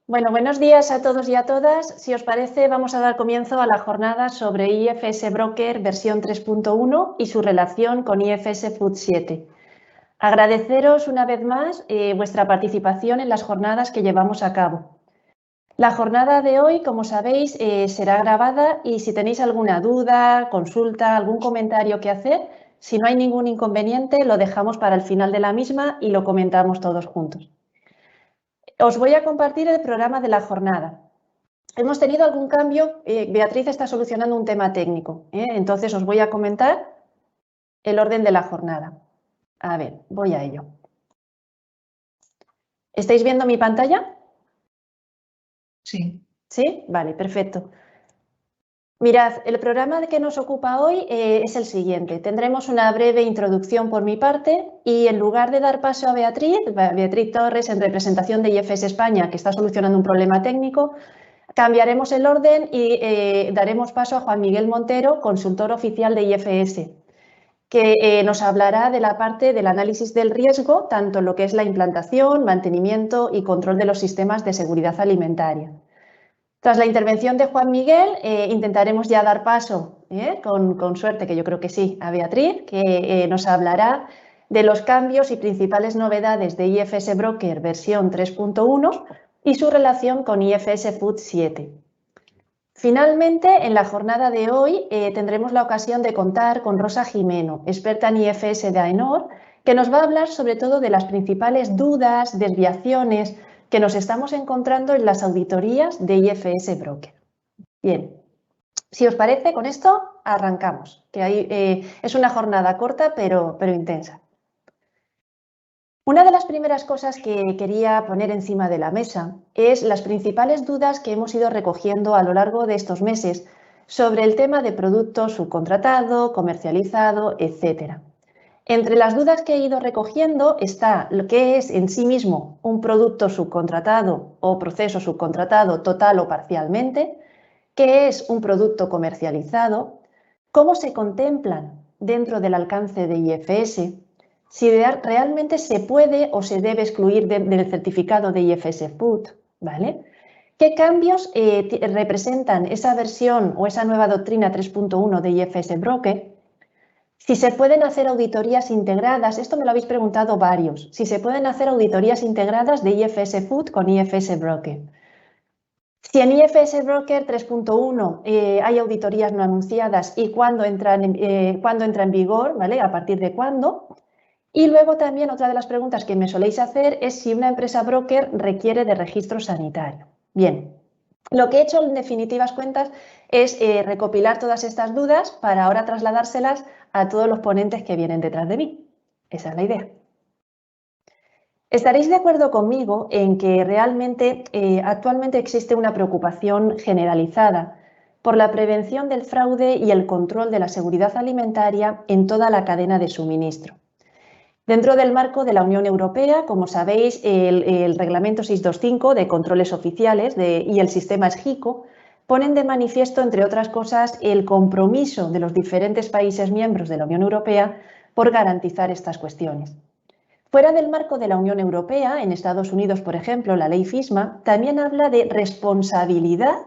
Bueno, buenos días a todos y a todas. Si os parece, vamos a dar comienzo a la jornada sobre IFS Broker versión 3.1 y su relación con IFS Food 7. Agradeceros una vez más vuestra participación en las jornadas que llevamos a cabo. La jornada de hoy, como sabéis, será grabada y si tenéis alguna duda, consulta, algún comentario que hacer, si no hay ningún inconveniente, lo dejamos para el final de la misma y lo comentamos todos juntos. Os voy a compartir el programa de la jornada. Hemos tenido algún cambio, Beatriz está solucionando un tema técnico, entonces os voy a comentar el orden de la jornada. A ver, voy a ello. ¿Estáis viendo mi pantalla? Sí. ¿Sí? Vale, perfecto. Mirad, el programa que nos ocupa hoy es el siguiente. Tendremos una breve introducción por mi parte y en lugar de dar paso a Beatriz Torres en representación de IFS España, que está solucionando un problema técnico, cambiaremos el orden y daremos paso a Juan Miguel Montero, consultor oficial de IFS, que nos hablará de la parte del análisis del riesgo, tanto en lo que es la implantación, mantenimiento y control de los sistemas de seguridad alimentaria. Tras la intervención de Juan Miguel, intentaremos ya dar paso, con suerte, que yo creo que sí, a Beatriz, que nos hablará de los cambios y principales novedades de IFS Broker versión 3.1 y su relación con IFS Food 7. Finalmente, en la jornada de hoy tendremos la ocasión de contar con Rosa Jimeno, experta en IFS de AENOR, que nos va a hablar sobre todo de las principales dudas, desviaciones que nos estamos encontrando en las auditorías de IFS Broker. Bien, si os parece, con esto arrancamos, que ahí, es una jornada corta pero intensa. Una de las primeras cosas que quería poner encima de la mesa es las principales dudas que hemos ido recogiendo a lo largo de estos meses sobre el tema de producto subcontratado, comercializado, etc. Entre las dudas que he ido recogiendo está lo que es en sí mismo un producto subcontratado o proceso subcontratado total o parcialmente, qué es un producto comercializado, cómo se contemplan dentro del alcance de IFS, si realmente se puede o se debe excluir del certificado de IFS Food, ¿vale? ¿Qué cambios representan esa versión o esa nueva doctrina 3.1 de IFS Broker? Si se pueden hacer auditorías integradas, esto me lo habéis preguntado varios, si se pueden hacer auditorías integradas de IFS Food con IFS Broker. Si en IFS Broker 3.1 hay auditorías no anunciadas y cuándo entra en vigor, ¿vale? ¿A partir de cuándo? Y luego también otra de las preguntas que me soléis hacer es si una empresa broker requiere de registro sanitario. Bien, lo que he hecho en definitivas cuentas es recopilar todas estas dudas para ahora trasladárselas a todos los ponentes que vienen detrás de mí. Esa es la idea. Estaréis de acuerdo conmigo en que realmente actualmente existe una preocupación generalizada por la prevención del fraude y el control de la seguridad alimentaria en toda la cadena de suministro. Dentro del marco de la Unión Europea, como sabéis, el Reglamento 625 de controles oficiales y el sistema SGICO ponen de manifiesto, entre otras cosas, el compromiso de los diferentes países miembros de la Unión Europea por garantizar estas cuestiones. Fuera del marco de la Unión Europea, en Estados Unidos, por ejemplo, la ley FISMA también habla de responsabilidad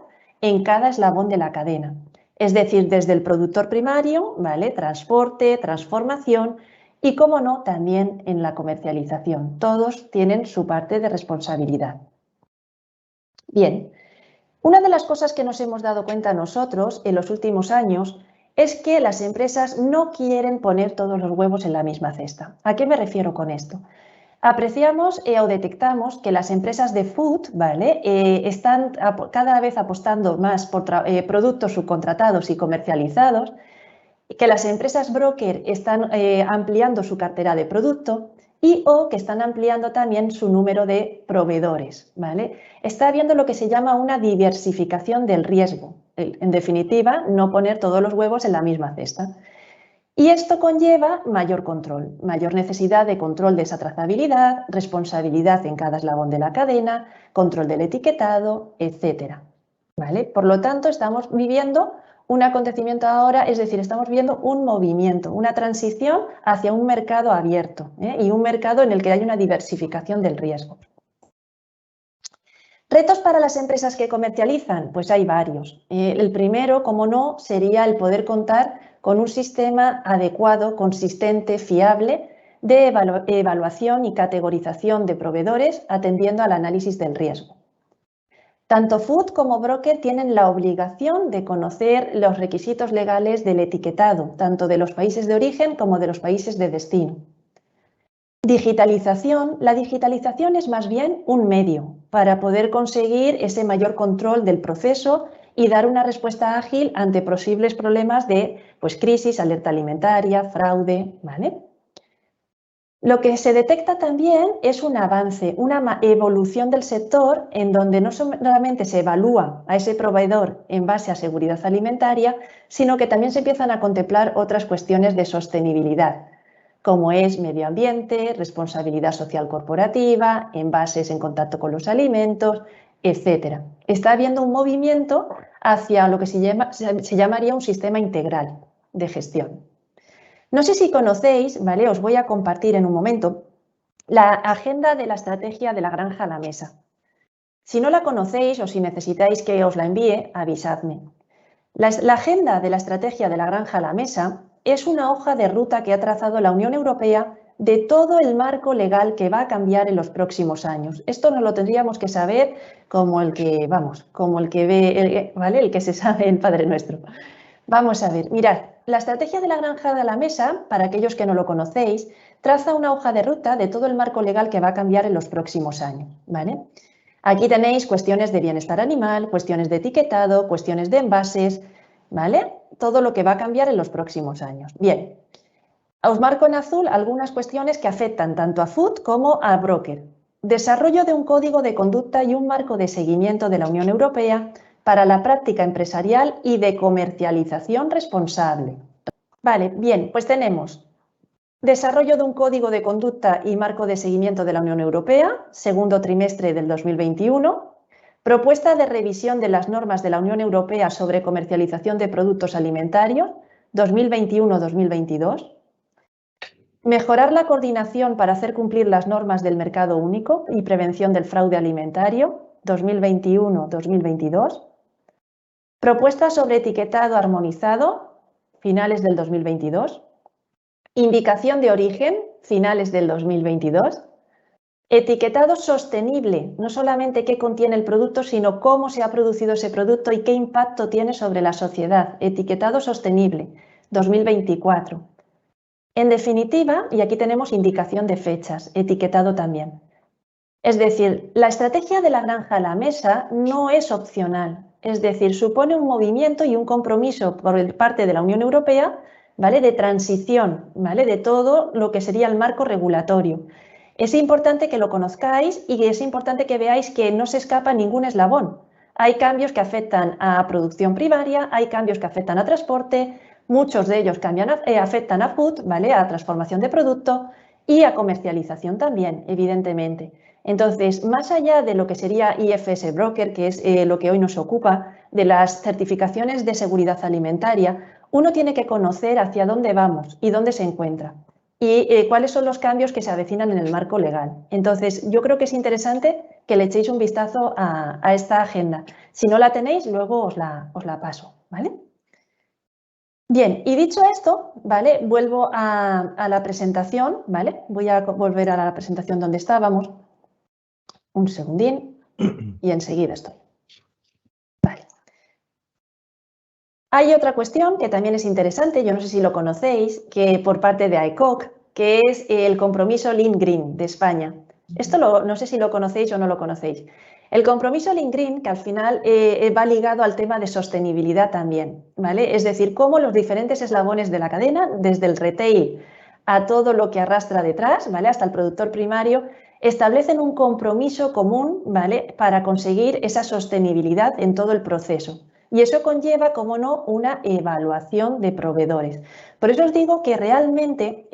en cada eslabón de la cadena. Es decir, desde el productor primario, ¿vale? Transporte, transformación y, como no, también en la comercialización. Todos tienen su parte de responsabilidad. Bien, una de las cosas que nos hemos dado cuenta nosotros en los últimos años es que las empresas no quieren poner todos los huevos en la misma cesta. ¿A qué me refiero con esto? Apreciamos o detectamos que las empresas de food, ¿vale? Están cada vez apostando más por productos subcontratados y comercializados, que las empresas broker están ampliando su cartera de producto o que están ampliando también su número de proveedores, ¿vale? Está habiendo lo que se llama una diversificación del riesgo. En definitiva, no poner todos los huevos en la misma cesta. Y esto conlleva mayor control, mayor necesidad de control de esa trazabilidad, responsabilidad en cada eslabón de la cadena, control del etiquetado, etc. ¿Vale? Por lo tanto, estamos viviendo un acontecimiento ahora, es decir, estamos viendo un movimiento, una transición hacia un mercado abierto y un mercado en el que hay una diversificación del riesgo. ¿Retos para las empresas que comercializan? Pues hay varios. El primero, como no, sería el poder contar con un sistema adecuado, consistente, fiable de evaluación y categorización de proveedores atendiendo al análisis del riesgo. Tanto Food como Broker tienen la obligación de conocer los requisitos legales del etiquetado, tanto de los países de origen como de los países de destino. Digitalización. La digitalización es más bien un medio para poder conseguir ese mayor control del proceso y dar una respuesta ágil ante posibles problemas de crisis, alerta alimentaria, fraude, ¿vale? Lo que se detecta también es un avance, una evolución del sector en donde no solamente se evalúa a ese proveedor en base a seguridad alimentaria, sino que también se empiezan a contemplar otras cuestiones de sostenibilidad, como es medio ambiente, responsabilidad social corporativa, envases en contacto con los alimentos, etc. Está habiendo un movimiento hacia lo que se llamaría un sistema integral de gestión. No sé si conocéis, ¿vale? Os voy a compartir en un momento la agenda de la estrategia de la granja a la mesa. Si no la conocéis o si necesitáis que os la envíe, avisadme. La agenda de la estrategia de la granja a la mesa es una hoja de ruta que ha trazado la Unión Europea de todo el marco legal que va a cambiar en los próximos años. Esto no lo tendríamos que saber como el que, como el que ve, ¿vale? El que se sabe el Padre Nuestro. Vamos a ver, mirad, la estrategia de la granja a la mesa, para aquellos que no lo conocéis, traza una hoja de ruta de todo el marco legal que va a cambiar en los próximos años, ¿vale? Aquí tenéis cuestiones de bienestar animal, cuestiones de etiquetado, cuestiones de envases, ¿vale? Todo lo que va a cambiar en los próximos años. Bien, os marco en azul algunas cuestiones que afectan tanto a Food como a Broker. Desarrollo de un código de conducta y un marco de seguimiento de la Unión Europea para la práctica empresarial y de comercialización responsable. Vale, bien, pues tenemos desarrollo de un código de conducta y marco de seguimiento de la Unión Europea, segundo trimestre del 2021, propuesta de revisión de las normas de la Unión Europea sobre comercialización de productos alimentarios, 2021-2022, mejorar la coordinación para hacer cumplir las normas del mercado único y prevención del fraude alimentario, 2021-2022, propuesta sobre etiquetado armonizado, finales del 2022. Indicación de origen, finales del 2022. Etiquetado sostenible, no solamente qué contiene el producto, sino cómo se ha producido ese producto y qué impacto tiene sobre la sociedad. Etiquetado sostenible, 2024. En definitiva, y aquí tenemos indicación de fechas, etiquetado también. Es decir, la estrategia de la granja a la mesa no es opcional, es decir, supone un movimiento y un compromiso por parte de la Unión Europea, ¿vale? De transición, ¿vale? De todo lo que sería el marco regulatorio. Es importante que lo conozcáis y es importante que veáis que no se escapa ningún eslabón. Hay cambios que afectan a producción primaria, hay cambios que afectan a transporte, muchos de ellos afectan a food, ¿vale? A transformación de producto y a comercialización también, evidentemente. Entonces, más allá de lo que sería IFS Broker, que es lo que hoy nos ocupa, de las certificaciones de seguridad alimentaria, uno tiene que conocer hacia dónde vamos y dónde se encuentra y cuáles son los cambios que se avecinan en el marco legal. Entonces, yo creo que es interesante que le echéis un vistazo a esta agenda. Si no la tenéis, luego os la paso, ¿vale? Bien, y dicho esto, ¿vale? Vuelvo a la presentación, ¿vale? Voy a volver a la presentación donde estábamos. Un segundín y enseguida estoy. Vale. Hay otra cuestión que también es interesante, yo no sé si lo conocéis, que por parte de AECOC, que es el compromiso Lean Green de España. Esto no sé si lo conocéis o no lo conocéis. El compromiso Lean Green, que al final va ligado al tema de sostenibilidad también, ¿vale? Es decir, cómo los diferentes eslabones de la cadena, desde el retail a todo lo que arrastra detrás, ¿vale? Hasta el productor primario, establecen un compromiso común, ¿vale? Para conseguir esa sostenibilidad en todo el proceso. Y eso conlleva, como no, una evaluación de proveedores. Por eso os digo que realmente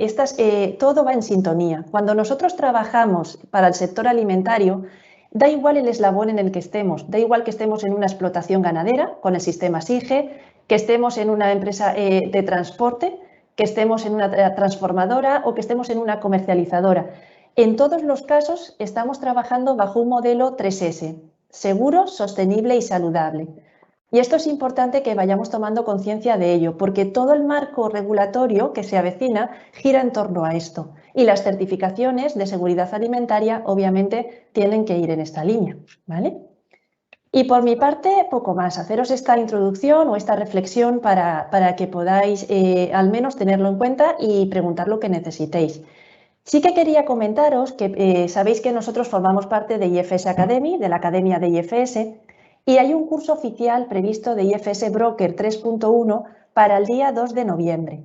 todo va en sintonía. Cuando nosotros trabajamos para el sector alimentario, da igual el eslabón en el que estemos, da igual que estemos en una explotación ganadera con el sistema SIGE, que estemos en una empresa de transporte, que estemos en una transformadora o que estemos en una comercializadora. En todos los casos estamos trabajando bajo un modelo 3S. seguro, sostenible y saludable. Y esto es importante que vayamos tomando conciencia de ello, porque todo el marco regulatorio que se avecina gira en torno a esto. Y las certificaciones de seguridad alimentaria, obviamente, tienen que ir en esta línea, ¿vale? Y por mi parte, poco más. Haceros esta introducción o esta reflexión para que podáis al menos tenerlo en cuenta y preguntar lo que necesitéis. Sí que quería comentaros que sabéis que nosotros formamos parte de IFS Academy, de la Academia de IFS, y hay un curso oficial previsto de IFS Broker 3.1 para el día 2 de noviembre.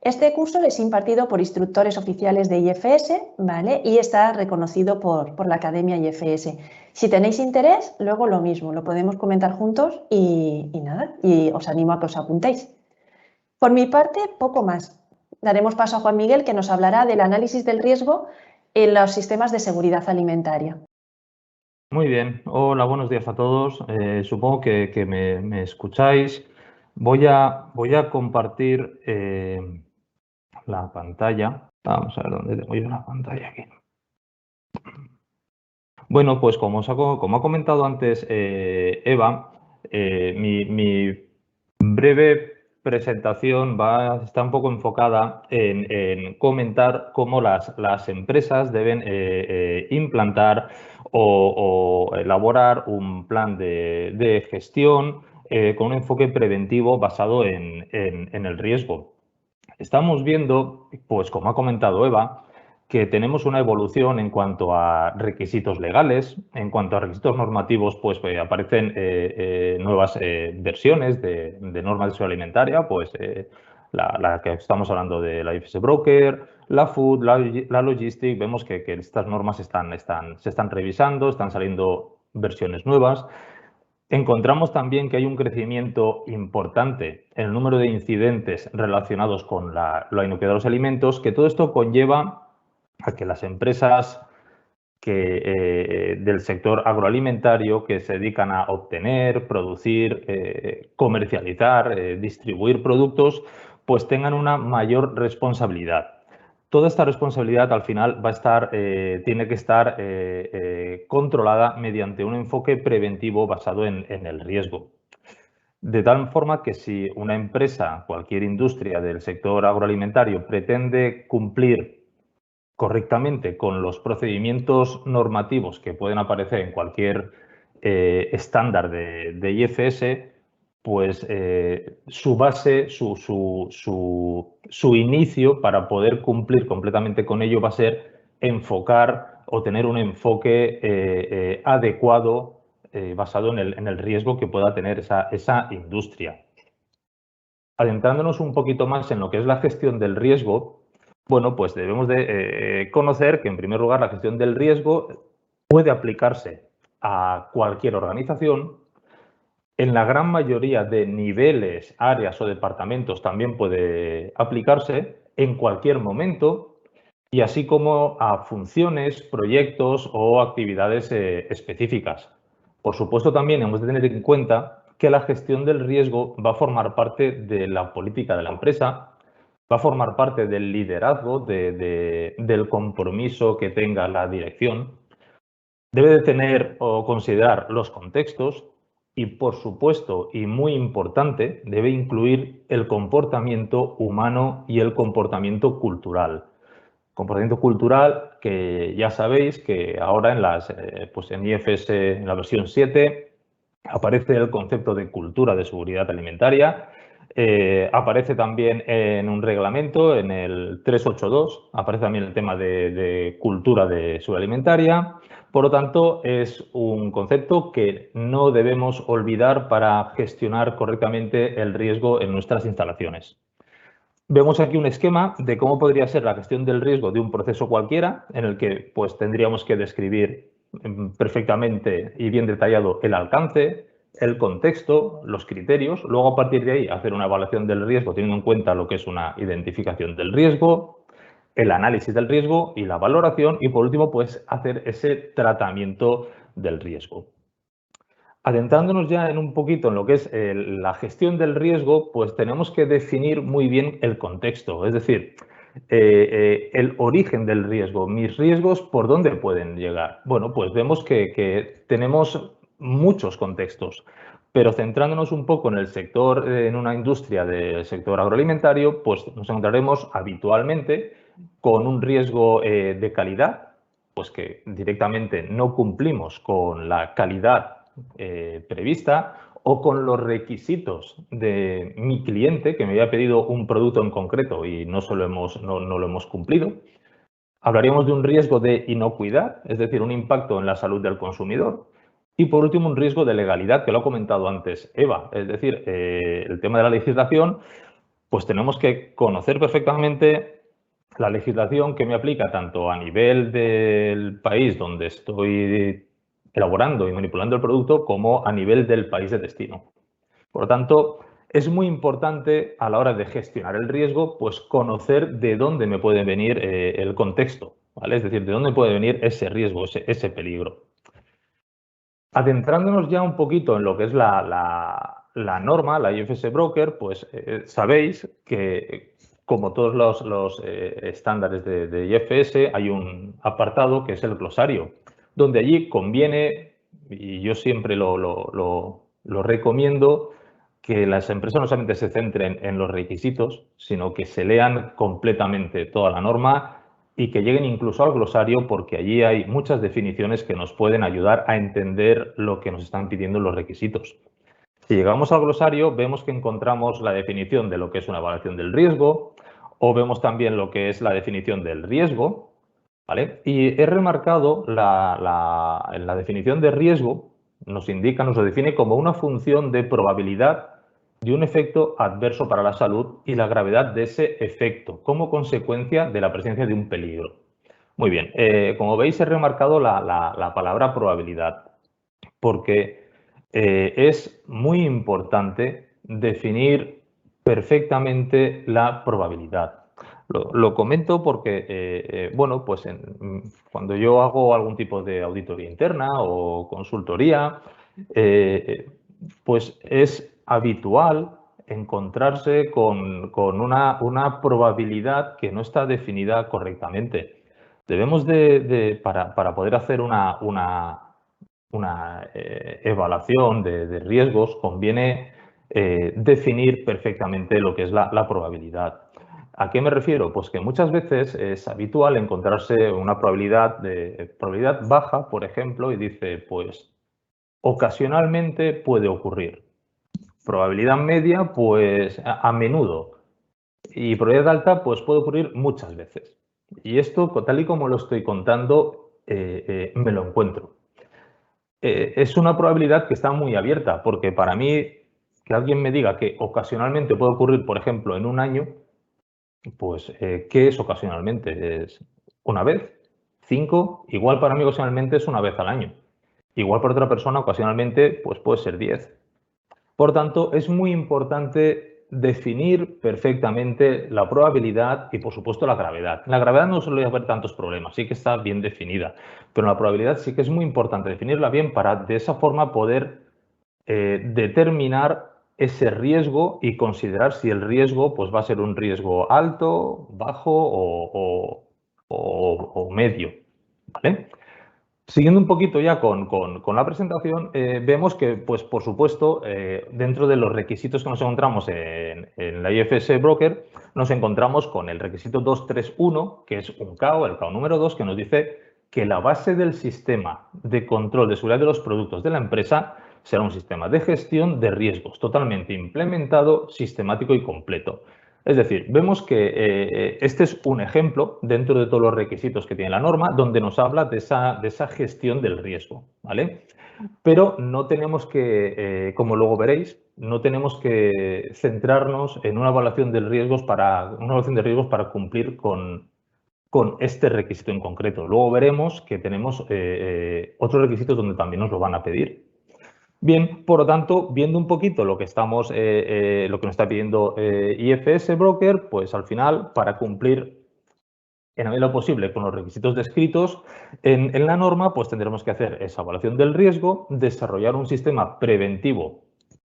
Este curso es impartido por instructores oficiales de IFS, ¿vale? Y está reconocido por la Academia IFS. Si tenéis interés, luego lo mismo, lo podemos comentar juntos y nada, y os animo a que os apuntéis. Por mi parte, poco más. Daremos paso a Juan Miguel, que nos hablará del análisis del riesgo en los sistemas de seguridad alimentaria. Muy bien. Hola, buenos días a todos. Supongo que me escucháis. Voy a compartir la pantalla. Vamos a ver dónde tengo yo la pantalla aquí. Bueno, pues como ha comentado antes Eva, mi breve presentación está un poco enfocada en comentar cómo las empresas deben implantar o elaborar un plan de gestión con un enfoque preventivo basado en el riesgo. Estamos viendo, pues como ha comentado Eva, que tenemos una evolución en cuanto a requisitos legales, en cuanto a requisitos normativos, pues aparecen nuevas versiones de normas de seguridad alimentaria, pues la que estamos hablando de la IFS Broker, la Food, la Logistic, vemos que estas normas se están revisando, están saliendo versiones nuevas. Encontramos también que hay un crecimiento importante en el número de incidentes relacionados con la inocuidad de los alimentos, que todo esto conlleva a que las empresas del sector agroalimentario que se dedican a obtener, producir, comercializar, distribuir productos, pues tengan una mayor responsabilidad. Toda esta responsabilidad al final tiene que estar controlada mediante un enfoque preventivo basado en el riesgo. De tal forma que si una empresa, cualquier industria del sector agroalimentario pretende cumplir correctamente con los procedimientos normativos que pueden aparecer en cualquier estándar de IFS, pues su base, su inicio para poder cumplir completamente con ello va a ser enfocar o tener un enfoque adecuado basado en el riesgo que pueda tener esa industria. Adentrándonos un poquito más en lo que es la gestión del riesgo, bueno, pues debemos de conocer que, en primer lugar, la gestión del riesgo puede aplicarse a cualquier organización. En la gran mayoría de niveles, áreas o departamentos también puede aplicarse en cualquier momento y así como a funciones, proyectos o actividades específicas. Por supuesto, también hemos de tener en cuenta que la gestión del riesgo va a formar parte de la política de la empresa, va a formar parte del liderazgo, del compromiso que tenga la dirección. Debe de tener o considerar los contextos y, por supuesto, y muy importante, debe incluir el comportamiento humano y el comportamiento cultural. Comportamiento cultural que ya sabéis que ahora en IFS, en la versión 7, aparece el concepto de cultura de seguridad alimentaria. Aparece también en un reglamento, en el 382, aparece también el tema de cultura de seguridad alimentaria. Por lo tanto, es un concepto que no debemos olvidar para gestionar correctamente el riesgo en nuestras instalaciones. Vemos aquí un esquema de cómo podría ser la gestión del riesgo de un proceso cualquiera, en el que pues, tendríamos que describir perfectamente y bien detallado el alcance, el contexto, los criterios, luego a partir de ahí hacer una evaluación del riesgo teniendo en cuenta lo que es una identificación del riesgo, el análisis del riesgo y la valoración y por último pues hacer ese tratamiento del riesgo. Adentrándonos ya en un poquito en lo que es la gestión del riesgo, pues tenemos que definir muy bien el contexto, es decir, el origen del riesgo. Mis riesgos, ¿por dónde pueden llegar? Bueno, pues vemos que tenemos muchos contextos. Pero centrándonos un poco en el sector, en una industria del sector agroalimentario, pues nos encontraremos habitualmente con un riesgo de calidad, pues que directamente no cumplimos con la calidad prevista o con los requisitos de mi cliente que me había pedido un producto en concreto y no lo hemos cumplido. Hablaríamos de un riesgo de inocuidad, es decir, un impacto en la salud del consumidor. Y por último, un riesgo de legalidad, que lo ha comentado antes Eva. Es decir, el tema de la legislación, pues tenemos que conocer perfectamente la legislación que me aplica tanto a nivel del país donde estoy elaborando y manipulando el producto como a nivel del país de destino. Por lo tanto, es muy importante a la hora de gestionar el riesgo, pues conocer de dónde me puede venir el contexto, ¿vale? Es decir, de dónde puede venir ese riesgo, ese peligro. Adentrándonos ya un poquito en lo que es la norma, la IFS Broker, pues sabéis que como todos los estándares de IFS hay un apartado que es el glosario, donde allí conviene, y yo siempre lo recomiendo, que las empresas no solamente se centren en los requisitos, sino que se lean completamente toda la norma y que lleguen incluso al glosario, porque allí hay muchas definiciones que nos pueden ayudar a entender lo que nos están pidiendo los requisitos. Si llegamos al glosario, vemos que encontramos la definición de lo que es una evaluación del riesgo, o vemos también lo que es la definición del riesgo, ¿vale? Y he remarcado la definición de riesgo, nos indica, nos lo define como una función de probabilidad de un efecto adverso para la salud y la gravedad de ese efecto como consecuencia de la presencia de un peligro. Muy bien, como veis he remarcado la palabra probabilidad porque es muy importante definir perfectamente la probabilidad. Lo comento porque, bueno, pues cuando yo hago algún tipo de auditoría interna o consultoría, pues es habitual encontrarse con una probabilidad que no está definida correctamente. Debemos para poder hacer una evaluación de riesgos, conviene definir perfectamente lo que es la probabilidad. ¿A qué me refiero? Pues que muchas veces es habitual encontrarse una probabilidad baja, por ejemplo, y dice, pues ocasionalmente puede ocurrir. Probabilidad media, pues a menudo. Y probabilidad alta, pues puede ocurrir muchas veces. Y esto, tal y como lo estoy contando, me lo encuentro. Es una probabilidad que está muy abierta, porque para mí que alguien me diga que ocasionalmente puede ocurrir, por ejemplo, en un año, pues ¿qué es ocasionalmente? ¿Es una vez? ¿5? Igual para mí ocasionalmente es una vez al año. Igual para otra persona ocasionalmente pues puede ser 10. Por tanto, es muy importante definir perfectamente la probabilidad y, por supuesto, la gravedad. En la gravedad no suele haber tantos problemas, sí que está bien definida, pero en la probabilidad sí que es muy importante definirla bien para, de esa forma, poder determinar ese riesgo y considerar si el riesgo pues, va a ser un riesgo alto, bajo o medio. ¿Vale? Siguiendo un poquito ya con la presentación, vemos que, pues, por supuesto, dentro de los requisitos que nos encontramos en la IFS Broker, nos encontramos con el requisito 231, que es un CAO, el CAO número 2, que nos dice que la base del sistema de control de seguridad de los productos de la empresa será un sistema de gestión de riesgos totalmente implementado, sistemático y completo. Es decir, vemos que este es un ejemplo dentro de todos los requisitos que tiene la norma donde nos habla de esa gestión del riesgo, ¿vale? Pero no tenemos que, como luego veréis, no tenemos que centrarnos en una evaluación de riesgos para cumplir con este requisito en concreto. Luego veremos que tenemos otros requisitos donde también nos lo van a pedir. Bien, por lo tanto, viendo un poquito lo que nos está pidiendo IFS Broker, pues al final, para cumplir en la medida de lo posible con los requisitos descritos en la norma, pues tendremos que hacer esa evaluación del riesgo, desarrollar un sistema preventivo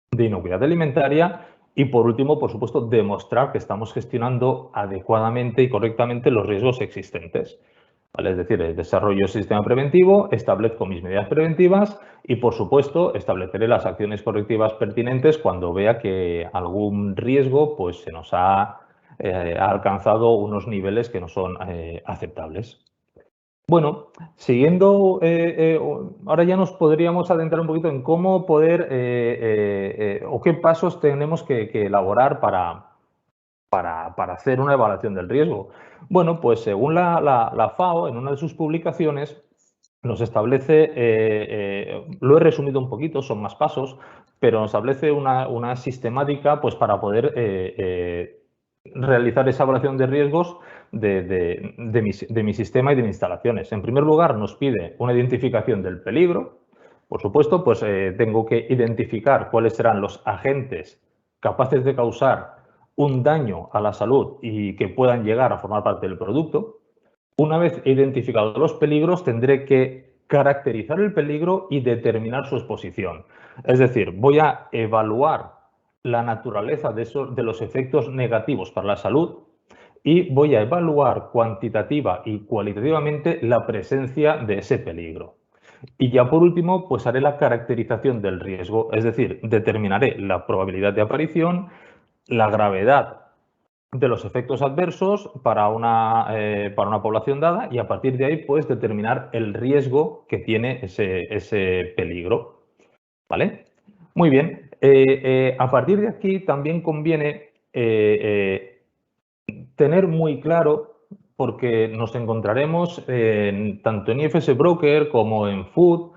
de inocuidad alimentaria y, por último, por supuesto, demostrar que estamos gestionando adecuadamente y correctamente los riesgos existentes. ¿vale? Es decir, desarrollo ese sistema preventivo, establezco mis medidas preventivas y, por supuesto, estableceré las acciones correctivas pertinentes cuando vea que algún riesgo pues, se nos ha alcanzado unos niveles que no son aceptables. Bueno, siguiendo, ahora ya nos podríamos adentrar un poquito en cómo poder o qué pasos tenemos que elaborar para hacer una evaluación del riesgo. Bueno, pues según la FAO, en una de sus publicaciones, nos establece, lo he resumido un poquito, son más pasos, pero nos establece una sistemática pues, para poder realizar esa evaluación de riesgos de mi sistema y de mis instalaciones. En primer lugar, nos pide una identificación del peligro. Por supuesto, pues tengo que identificar cuáles serán los agentes capaces de causar un daño a la salud y que puedan llegar a formar parte del producto. Una vez identificados los peligros, tendré que caracterizar el peligro y determinar su exposición. Es decir, voy a evaluar la naturaleza de los efectos negativos para la salud y voy a evaluar cuantitativa y cualitativamente la presencia de ese peligro. Y ya por último, pues haré la caracterización del riesgo, es decir, determinaré la probabilidad de aparición, la gravedad de los efectos adversos para una población dada y a partir de ahí pues determinar el riesgo que tiene ese peligro. ¿Vale? Muy bien. A partir de aquí también conviene tener muy claro, porque nos encontraremos tanto en IFS Broker como en Food,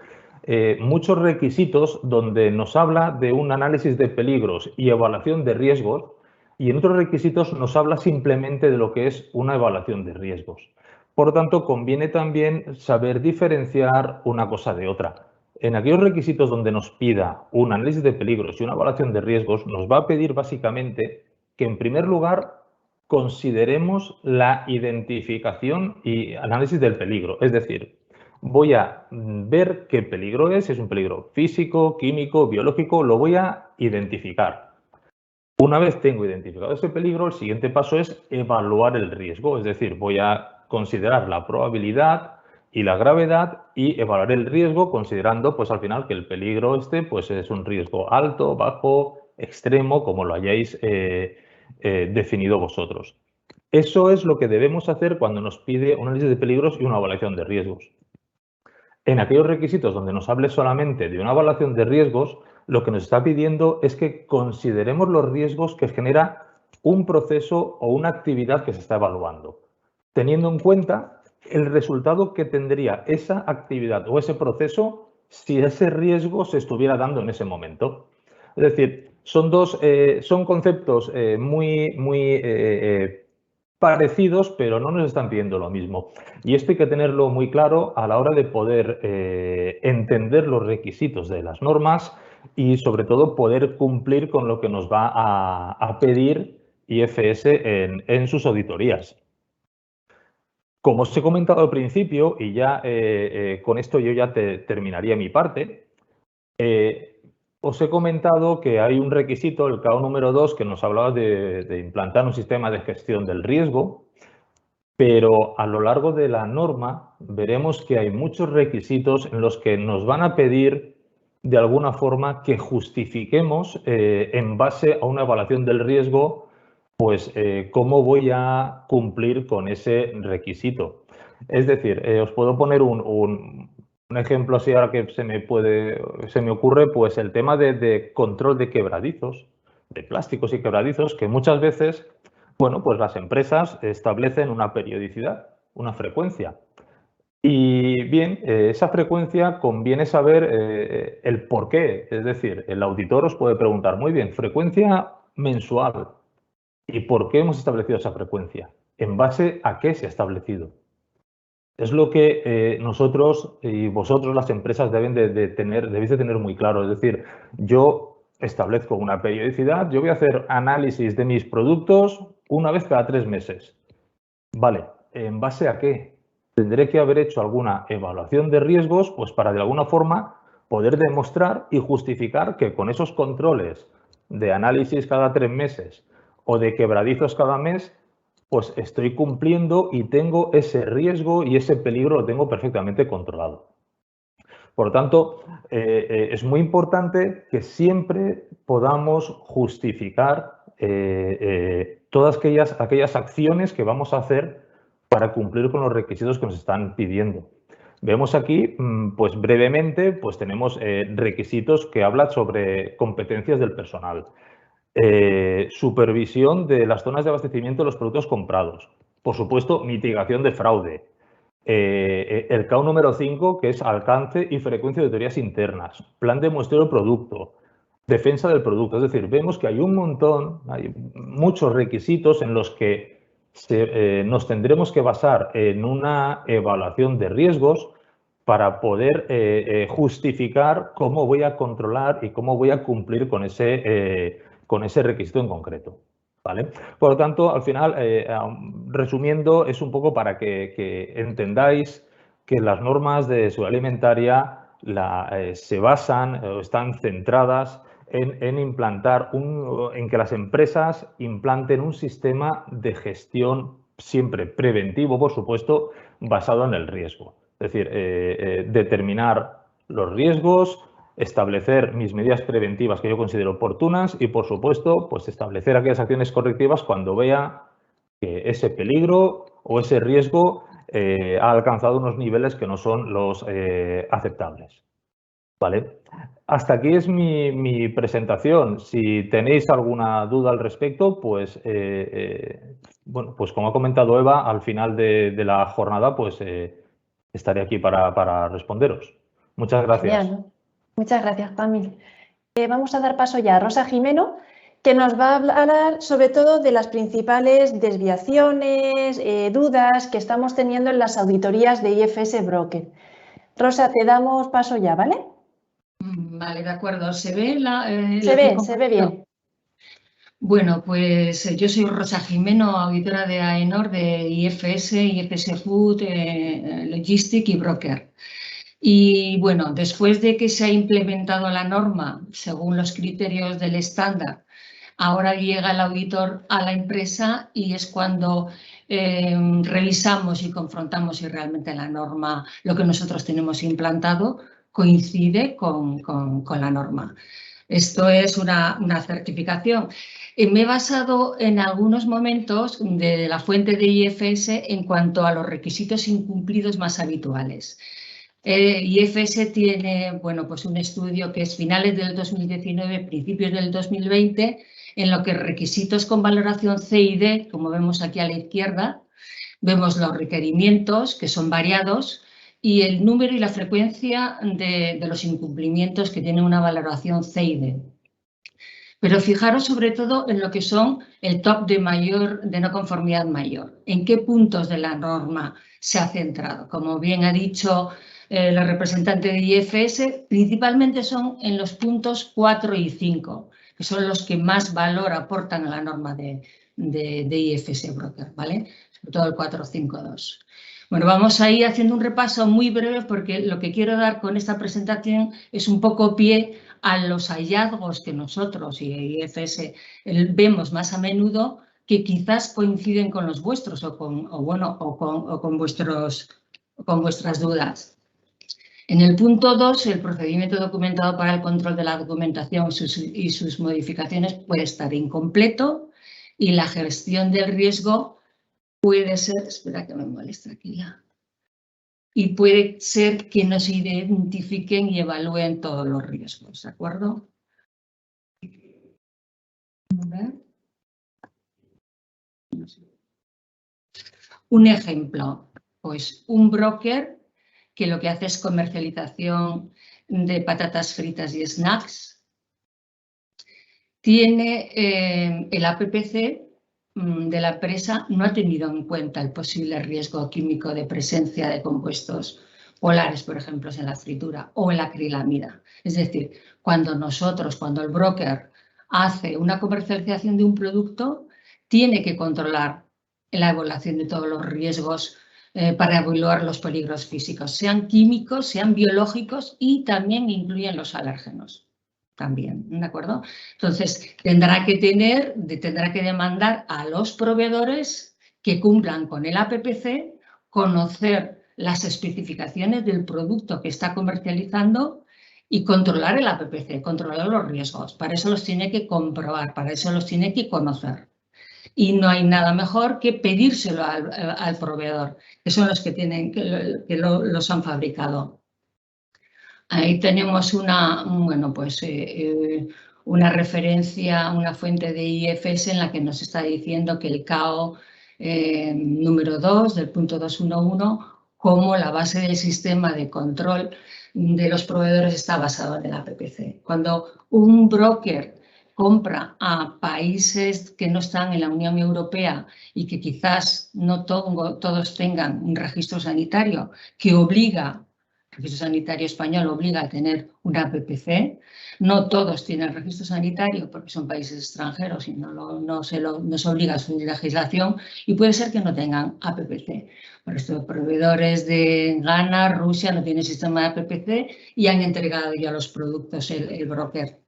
muchos requisitos donde nos habla de un análisis de peligros y evaluación de riesgos, y en otros requisitos nos habla simplemente de lo que es una evaluación de riesgos. Por lo tanto, conviene también saber diferenciar una cosa de otra. En aquellos requisitos donde nos pida un análisis de peligros y una evaluación de riesgos, nos va a pedir básicamente que, en primer lugar, consideremos la identificación y análisis del peligro. Es decir, voy a ver qué peligro es, si es un peligro físico, químico, biológico, lo voy a identificar. Una vez tengo identificado ese peligro, el siguiente paso es evaluar el riesgo, es decir, voy a considerar la probabilidad y la gravedad y evaluar el riesgo considerando pues al final que el peligro pues es un riesgo alto, bajo, extremo, como lo hayáis definido vosotros. Eso es lo que debemos hacer cuando nos pide un análisis de peligros y una evaluación de riesgos. En aquellos requisitos donde nos hable solamente de una evaluación de riesgos, lo que nos está pidiendo es que consideremos los riesgos que genera un proceso o una actividad que se está evaluando, teniendo en cuenta el resultado que tendría esa actividad o ese proceso si ese riesgo se estuviera dando en ese momento. Es decir, son conceptos muy parecidos, pero no nos están pidiendo lo mismo. Y esto hay que tenerlo muy claro a la hora de poder entender los requisitos de las normas y, sobre todo, poder cumplir con lo que nos va a pedir IFS en sus auditorías. Como os he comentado al principio, y ya con esto yo ya terminaría mi parte, os he comentado que hay un requisito, el KO número 2, que nos hablaba de implantar un sistema de gestión del riesgo, pero a lo largo de la norma veremos que hay muchos requisitos en los que nos van a pedir de alguna forma que justifiquemos en base a una evaluación del riesgo, pues cómo voy a cumplir con ese requisito. Es decir, os puedo poner un ejemplo así ahora que se me ocurre, pues el tema de control de quebradizos, de plásticos y quebradizos, que muchas veces, bueno, pues las empresas establecen una periodicidad, una frecuencia. Y bien, esa frecuencia conviene saber el por qué. Es decir, el auditor os puede preguntar, muy bien, frecuencia mensual. ¿Y por qué hemos establecido esa frecuencia? ¿En base a qué se ha establecido? Es lo que nosotros y vosotros, las empresas, debéis de tener muy claro. Es decir, yo establezco una periodicidad, yo voy a hacer análisis de mis productos una vez cada 3 meses. Vale, ¿en base a qué? Tendré que haber hecho alguna evaluación de riesgos, pues para de alguna forma poder demostrar y justificar que con esos controles de análisis cada 3 meses o de quebradizos cada mes, pues estoy cumpliendo y tengo ese riesgo y ese peligro lo tengo perfectamente controlado. Por lo tanto, es muy importante que siempre podamos justificar todas aquellas acciones que vamos a hacer para cumplir con los requisitos que nos están pidiendo. Vemos aquí, pues brevemente, pues tenemos requisitos que hablan sobre competencias del personal, supervisión de las zonas de abastecimiento de los productos comprados, por supuesto, mitigación de fraude, el KAU número 5, que es alcance y frecuencia de auditorías internas, plan de muestreo del producto, defensa del producto. Es decir, vemos que hay un montón, hay muchos requisitos en los que nos tendremos que basar en una evaluación de riesgos para poder justificar cómo voy a controlar y cómo voy a cumplir con ese requisito en concreto. ¿Vale? Por lo tanto, al final, resumiendo, es un poco para que entendáis que las normas de seguridad alimentaria se basan o están centradas en implantar en que las empresas implanten un sistema de gestión siempre preventivo, por supuesto, basado en el riesgo. Es decir, determinar los riesgos, establecer mis medidas preventivas que yo considero oportunas y, por supuesto, pues establecer aquellas acciones correctivas cuando vea que ese peligro o ese riesgo ha alcanzado unos niveles que no son los aceptables. ¿Vale? Hasta aquí es mi presentación. Si tenéis alguna duda al respecto, pues, bueno, pues como ha comentado Eva, al final de la jornada, pues estaré aquí para responderos. Muchas gracias. Genial. Muchas gracias, Pamil. Vamos a dar paso ya a Rosa Jimeno, que nos va a hablar sobre todo de las principales desviaciones, dudas que estamos teniendo en las auditorías de IFS Broker. Rosa, te damos paso ya, ¿vale? Vale, de acuerdo. ¿Se ve se ve bien. Bueno, pues yo soy Rosa Jimeno, auditora de AENOR, de IFS Food, Logistic y Broker. Y bueno, después de que se ha implementado la norma según los criterios del estándar, ahora llega el auditor a la empresa y es cuando revisamos y confrontamos si realmente la norma, lo que nosotros tenemos implantado, coincide con la norma. Esto es una certificación. Me he basado en algunos momentos de la fuente de IFS en cuanto a los requisitos incumplidos más habituales. IFS tiene, bueno, pues un estudio que es finales del 2019, principios del 2020, en lo que requisitos con valoración C y D, como vemos aquí a la izquierda, vemos los requerimientos, que son variados, y el número y la frecuencia de los incumplimientos que tienen una valoración C y D. Pero fijaros sobre todo en lo que son el top de no conformidad mayor. ¿En qué puntos de la norma se ha centrado? Como bien ha dicho la representante de IFS, principalmente son en los puntos 4 y 5, que son los que más valor aportan a la norma de IFS Broker, ¿vale? Sobre todo el 452. Bueno, vamos a ir haciendo un repaso muy breve porque lo que quiero dar con esta presentación es un poco pie a los hallazgos que nosotros y IFS vemos más a menudo que quizás coinciden con los vuestros o con vuestras dudas. En el punto 2, el procedimiento documentado para el control de la documentación y sus modificaciones puede estar incompleto y la gestión del riesgo puede ser, espera que me molesta aquí ya, y puede ser que no se identifiquen y evalúen todos los riesgos, ¿de acuerdo? A ver. Un ejemplo, pues un broker que lo que hace es comercialización de patatas fritas y snacks. Tiene el APPC de la empresa, no ha tenido en cuenta el posible riesgo químico de presencia de compuestos polares, por ejemplo, en la fritura o en la acrilamida. Es decir, cuando el broker hace una comercialización de un producto, tiene que controlar la evaluación de todos los riesgos para evaluar los peligros físicos, sean químicos, sean biológicos y también incluyen los alérgenos. También, ¿de acuerdo? Entonces, tendrá que demandar a los proveedores que cumplan con el APPC, conocer las especificaciones del producto que está comercializando y controlar el APPC, controlar los riesgos. Para eso los tiene que comprobar, para eso los tiene que conocer. Y no hay nada mejor que pedírselo al proveedor, que son los que los han fabricado. Ahí tenemos una referencia, una fuente de IFS en la que nos está diciendo que el CAO número 2 del punto 211, como la base del sistema de control de los proveedores está basado en el APPC. Cuando un broker compra a países que no están en la Unión Europea y que quizás no todos tengan un registro sanitario que obliga, el registro sanitario español obliga a tener un APPC, no todos tienen registro sanitario porque son países extranjeros y no se obliga a su legislación, y puede ser que no tengan APPC. Por esto, proveedores de Ghana, Rusia no tienen sistema de APPC y han entregado ya los productos el broker.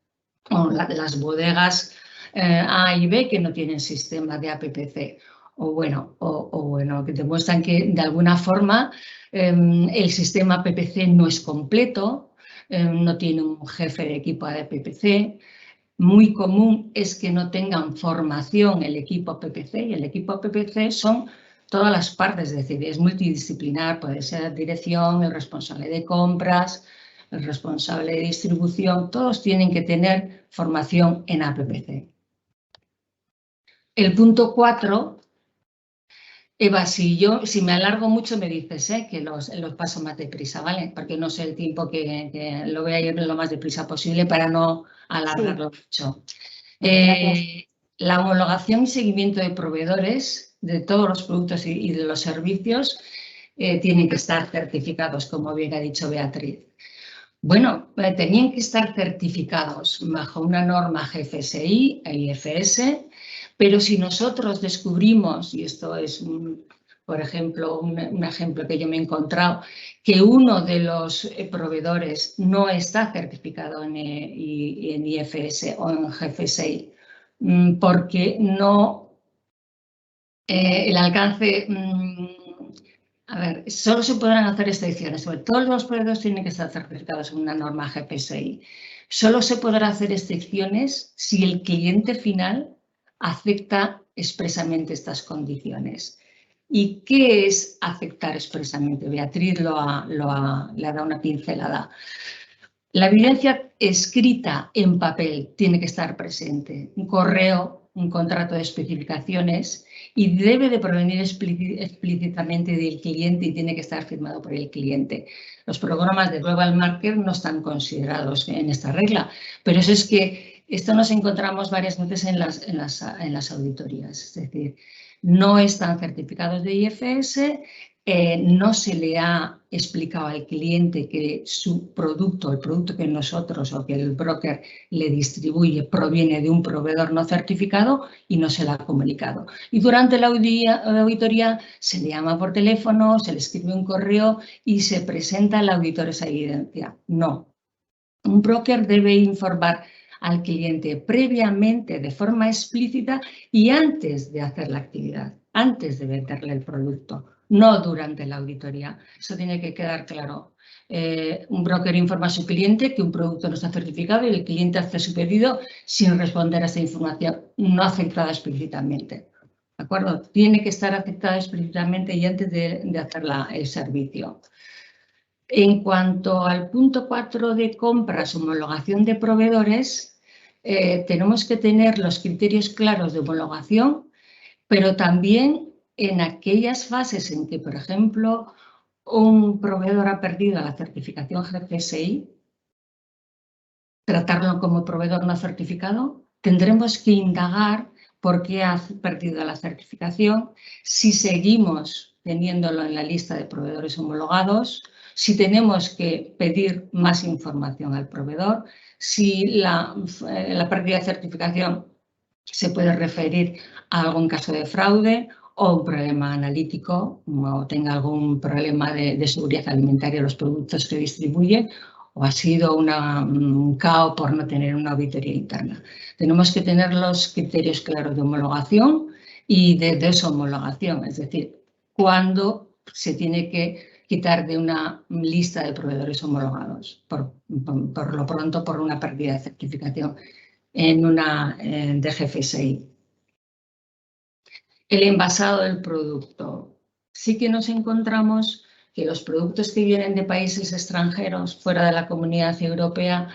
O las bodegas A y B que no tienen sistema de APPC. O bueno, que demuestran que de alguna forma el sistema APPC no es completo, no tiene un jefe de equipo de APPC. Muy común es que no tengan formación el equipo APPC, y el equipo APPC son todas las partes, es decir, es multidisciplinar, puede ser dirección, el responsable de compras, el responsable de distribución, todos tienen que tener formación en APPC. El punto 4, Eva, si me alargo mucho me dices que los paso más deprisa, ¿vale? Porque no sé el tiempo que lo voy a ir lo más deprisa posible para no alargarlo mucho. La homologación y seguimiento de proveedores de todos los productos y de los servicios tienen que estar certificados, como bien ha dicho Beatriz. Bueno, tenían que estar certificados bajo una norma GFSI e IFS, pero si nosotros descubrimos, y esto es, por ejemplo, un ejemplo que yo me he encontrado, que uno de los proveedores no está certificado en IFS o en GFSI, porque no el alcance... A ver, solo se podrán hacer excepciones. Todos los proveedores tienen que estar certificados en una norma GFSI. Solo se podrá hacer excepciones si el cliente final acepta expresamente estas condiciones. ¿Y qué es aceptar expresamente? Beatriz le ha dado una pincelada. La evidencia escrita en papel tiene que estar presente. Un correo, un contrato de especificaciones, y debe de provenir explícitamente del cliente y tiene que estar firmado por el cliente. Los programas de Global Market no están considerados en esta regla, pero eso es que esto nos encontramos varias veces en las auditorías. Es decir, no están certificados de IFS, no se le ha explicado al cliente que su producto, el producto que nosotros o que el broker le distribuye proviene de un proveedor no certificado y no se le ha comunicado. Y durante la auditoría se le llama por teléfono, se le escribe un correo y se presenta al auditor esa evidencia. No. Un broker debe informar al cliente previamente de forma explícita y antes de hacer la actividad, antes de venderle el producto, no durante la auditoría. Eso tiene que quedar claro. Un broker informa a su cliente que un producto no está certificado y el cliente hace su pedido sin responder a esa información no aceptada explícitamente. ¿De acuerdo? Tiene que estar aceptada explícitamente y antes de hacer el servicio. En cuanto al punto 4 de compras, homologación de proveedores, tenemos que tener los criterios claros de homologación, pero también en aquellas fases en que, por ejemplo, un proveedor ha perdido la certificación GFSI, tratarlo como proveedor no certificado, tendremos que indagar por qué ha perdido la certificación, si seguimos teniéndolo en la lista de proveedores homologados, si tenemos que pedir más información al proveedor, si la pérdida de certificación se puede referir a algún caso de fraude o un problema analítico, o tenga algún problema de seguridad alimentaria de los productos que distribuye, o ha sido un caos por no tener una auditoría interna. Tenemos que tener los criterios claros de homologación y de deshomologación, es decir, cuando se tiene que quitar de una lista de proveedores homologados, por lo pronto por una pérdida de certificación en una de GFSI. El envasado del producto. Sí que nos encontramos que los productos que vienen de países extranjeros fuera de la Comunidad Europea,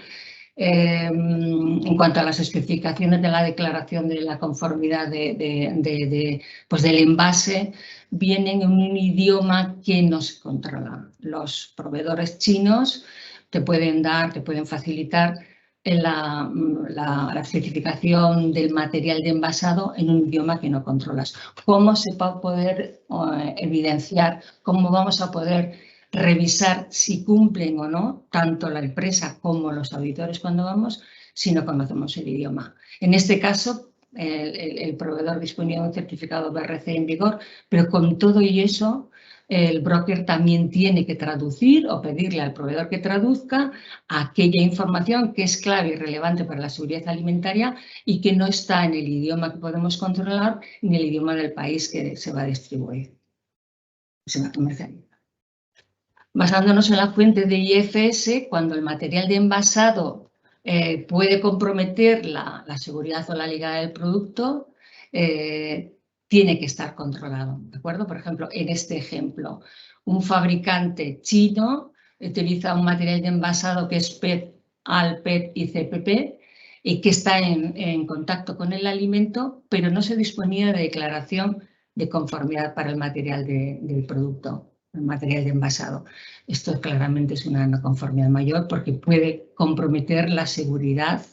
en cuanto a las especificaciones de la declaración de la conformidad pues del envase, vienen en un idioma que no se controla. Los proveedores chinos te pueden facilitar la especificación del material de envasado en un idioma que no controlas. ¿Cómo se va a poder evidenciar? ¿Cómo vamos a poder revisar si cumplen o no, tanto la empresa como los auditores cuando vamos, si no conocemos el idioma? En este caso, el proveedor disponía de un certificado BRC en vigor, pero con todo y eso, el broker también tiene que traducir o pedirle al proveedor que traduzca aquella información que es clave y relevante para la seguridad alimentaria y que no está en el idioma que podemos controlar ni el idioma del país que se va a distribuir, se va a comercializar. Basándonos en la fuente de IFS, cuando el material de envasado puede comprometer la seguridad o la legalidad del producto, tiene que estar controlado, ¿de acuerdo? Por ejemplo, en este ejemplo, un fabricante chino utiliza un material de envasado que es PET, AL, PET y CPP y que está en contacto con el alimento, pero no se disponía de declaración de conformidad para el material del producto, el material de envasado. Esto claramente es una no conformidad mayor porque puede comprometer la seguridad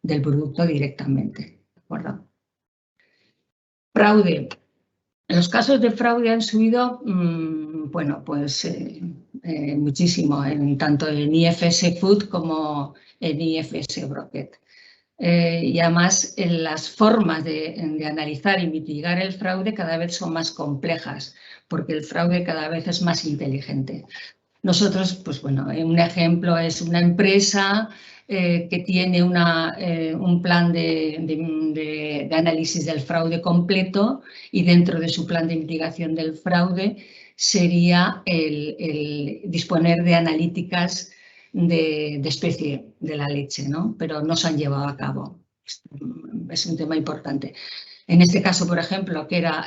del producto directamente, ¿de acuerdo? Fraude. Los casos de fraude han subido, bueno, pues muchísimo, tanto en IFS Food como en IFS Broker. Y además las formas de analizar y mitigar el fraude cada vez son más complejas, porque el fraude cada vez es más inteligente. Nosotros, pues bueno, un ejemplo es una empresa que tiene un plan de análisis del fraude completo y dentro de su plan de mitigación del fraude sería el disponer de analíticas de especie de la leche, ¿no? Pero no se han llevado a cabo. Es un tema importante. En este caso, por ejemplo, que era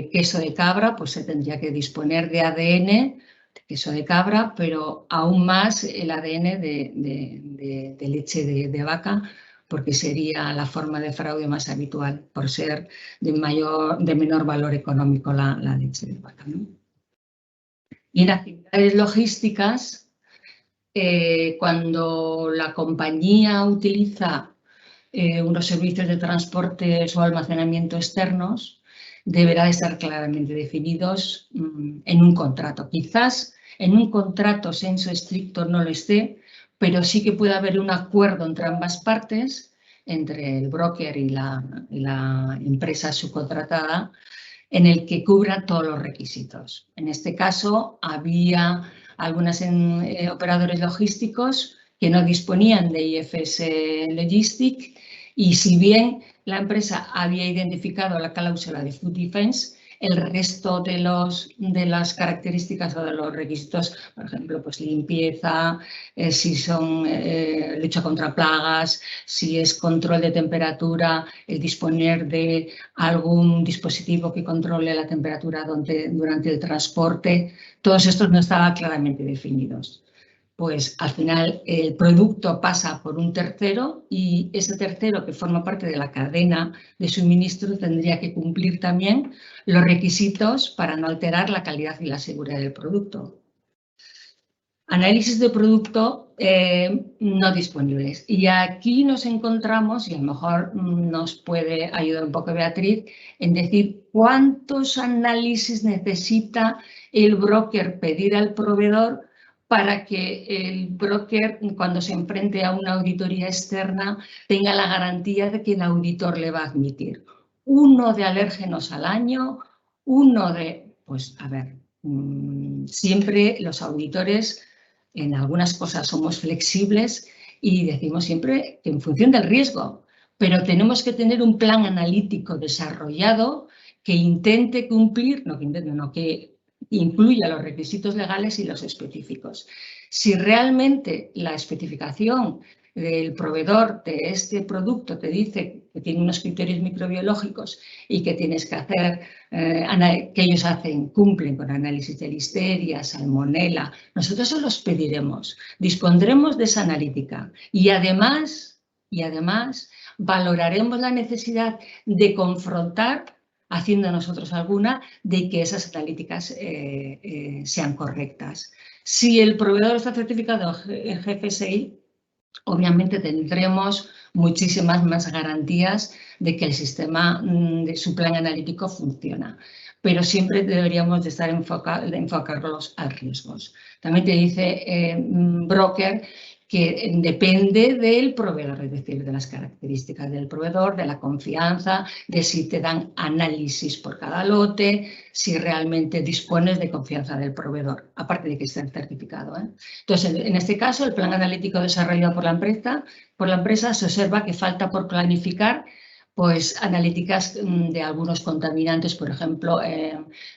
queso de cabra, pues se tendría que disponer de ADN, queso de cabra, pero aún más el ADN de leche de vaca, porque sería la forma de fraude más habitual, por ser de menor valor económico la leche de vaca, ¿no? Y en actividades logísticas, cuando la compañía utiliza unos servicios de transporte o almacenamiento externos, deberá estar claramente definidos en un contrato. Quizás en un contrato sensu stricto no lo esté, pero sí que puede haber un acuerdo entre ambas partes, entre el broker y la empresa subcontratada, en el que cubra todos los requisitos. En este caso, había algunos operadores logísticos que no disponían de IFS Logistic y si bien la empresa había identificado la cláusula de Food Defense, el resto de las características o de los requisitos, por ejemplo, pues limpieza, si son lucha contra plagas, si es control de temperatura, el disponer de algún dispositivo que controle la temperatura durante el transporte, todos estos no estaban claramente definidos. Pues al final el producto pasa por un tercero y ese tercero que forma parte de la cadena de suministro tendría que cumplir también los requisitos para no alterar la calidad y la seguridad del producto. Análisis de producto no disponibles. Y aquí nos encontramos, y a lo mejor nos puede ayudar un poco Beatriz, en decir cuántos análisis necesita el broker pedir al proveedor para que el broker, cuando se enfrente a una auditoría externa, tenga la garantía de que el auditor le va a admitir. Uno de alérgenos al año, uno de... Pues, a ver, siempre los auditores, en algunas cosas somos flexibles y decimos siempre que en función del riesgo, pero tenemos que tener un plan analítico desarrollado que intente cumplir, no que intente, no, que incluya los requisitos legales y los específicos. Si realmente la especificación del proveedor de este producto te dice que tiene unos criterios microbiológicos y que tienes que hacer, que ellos cumplen con análisis de listeria, salmonela, nosotros se los pediremos, dispondremos de esa analítica y además valoraremos la necesidad de confrontar, haciendo nosotros alguna, de que esas analíticas sean correctas. Si el proveedor está certificado en GFSI, obviamente tendremos muchísimas más garantías de que el sistema de su plan analítico funciona, pero siempre deberíamos de estar enfocarlos a riesgos. También te dice Broker que depende del proveedor, es decir, de las características del proveedor, de la confianza, de si te dan análisis por cada lote, si realmente dispones de confianza del proveedor, aparte de que esté certificado, ¿eh? Entonces, en este caso, el plan analítico desarrollado por la empresa se observa que falta por planificar pues analíticas de algunos contaminantes, por ejemplo,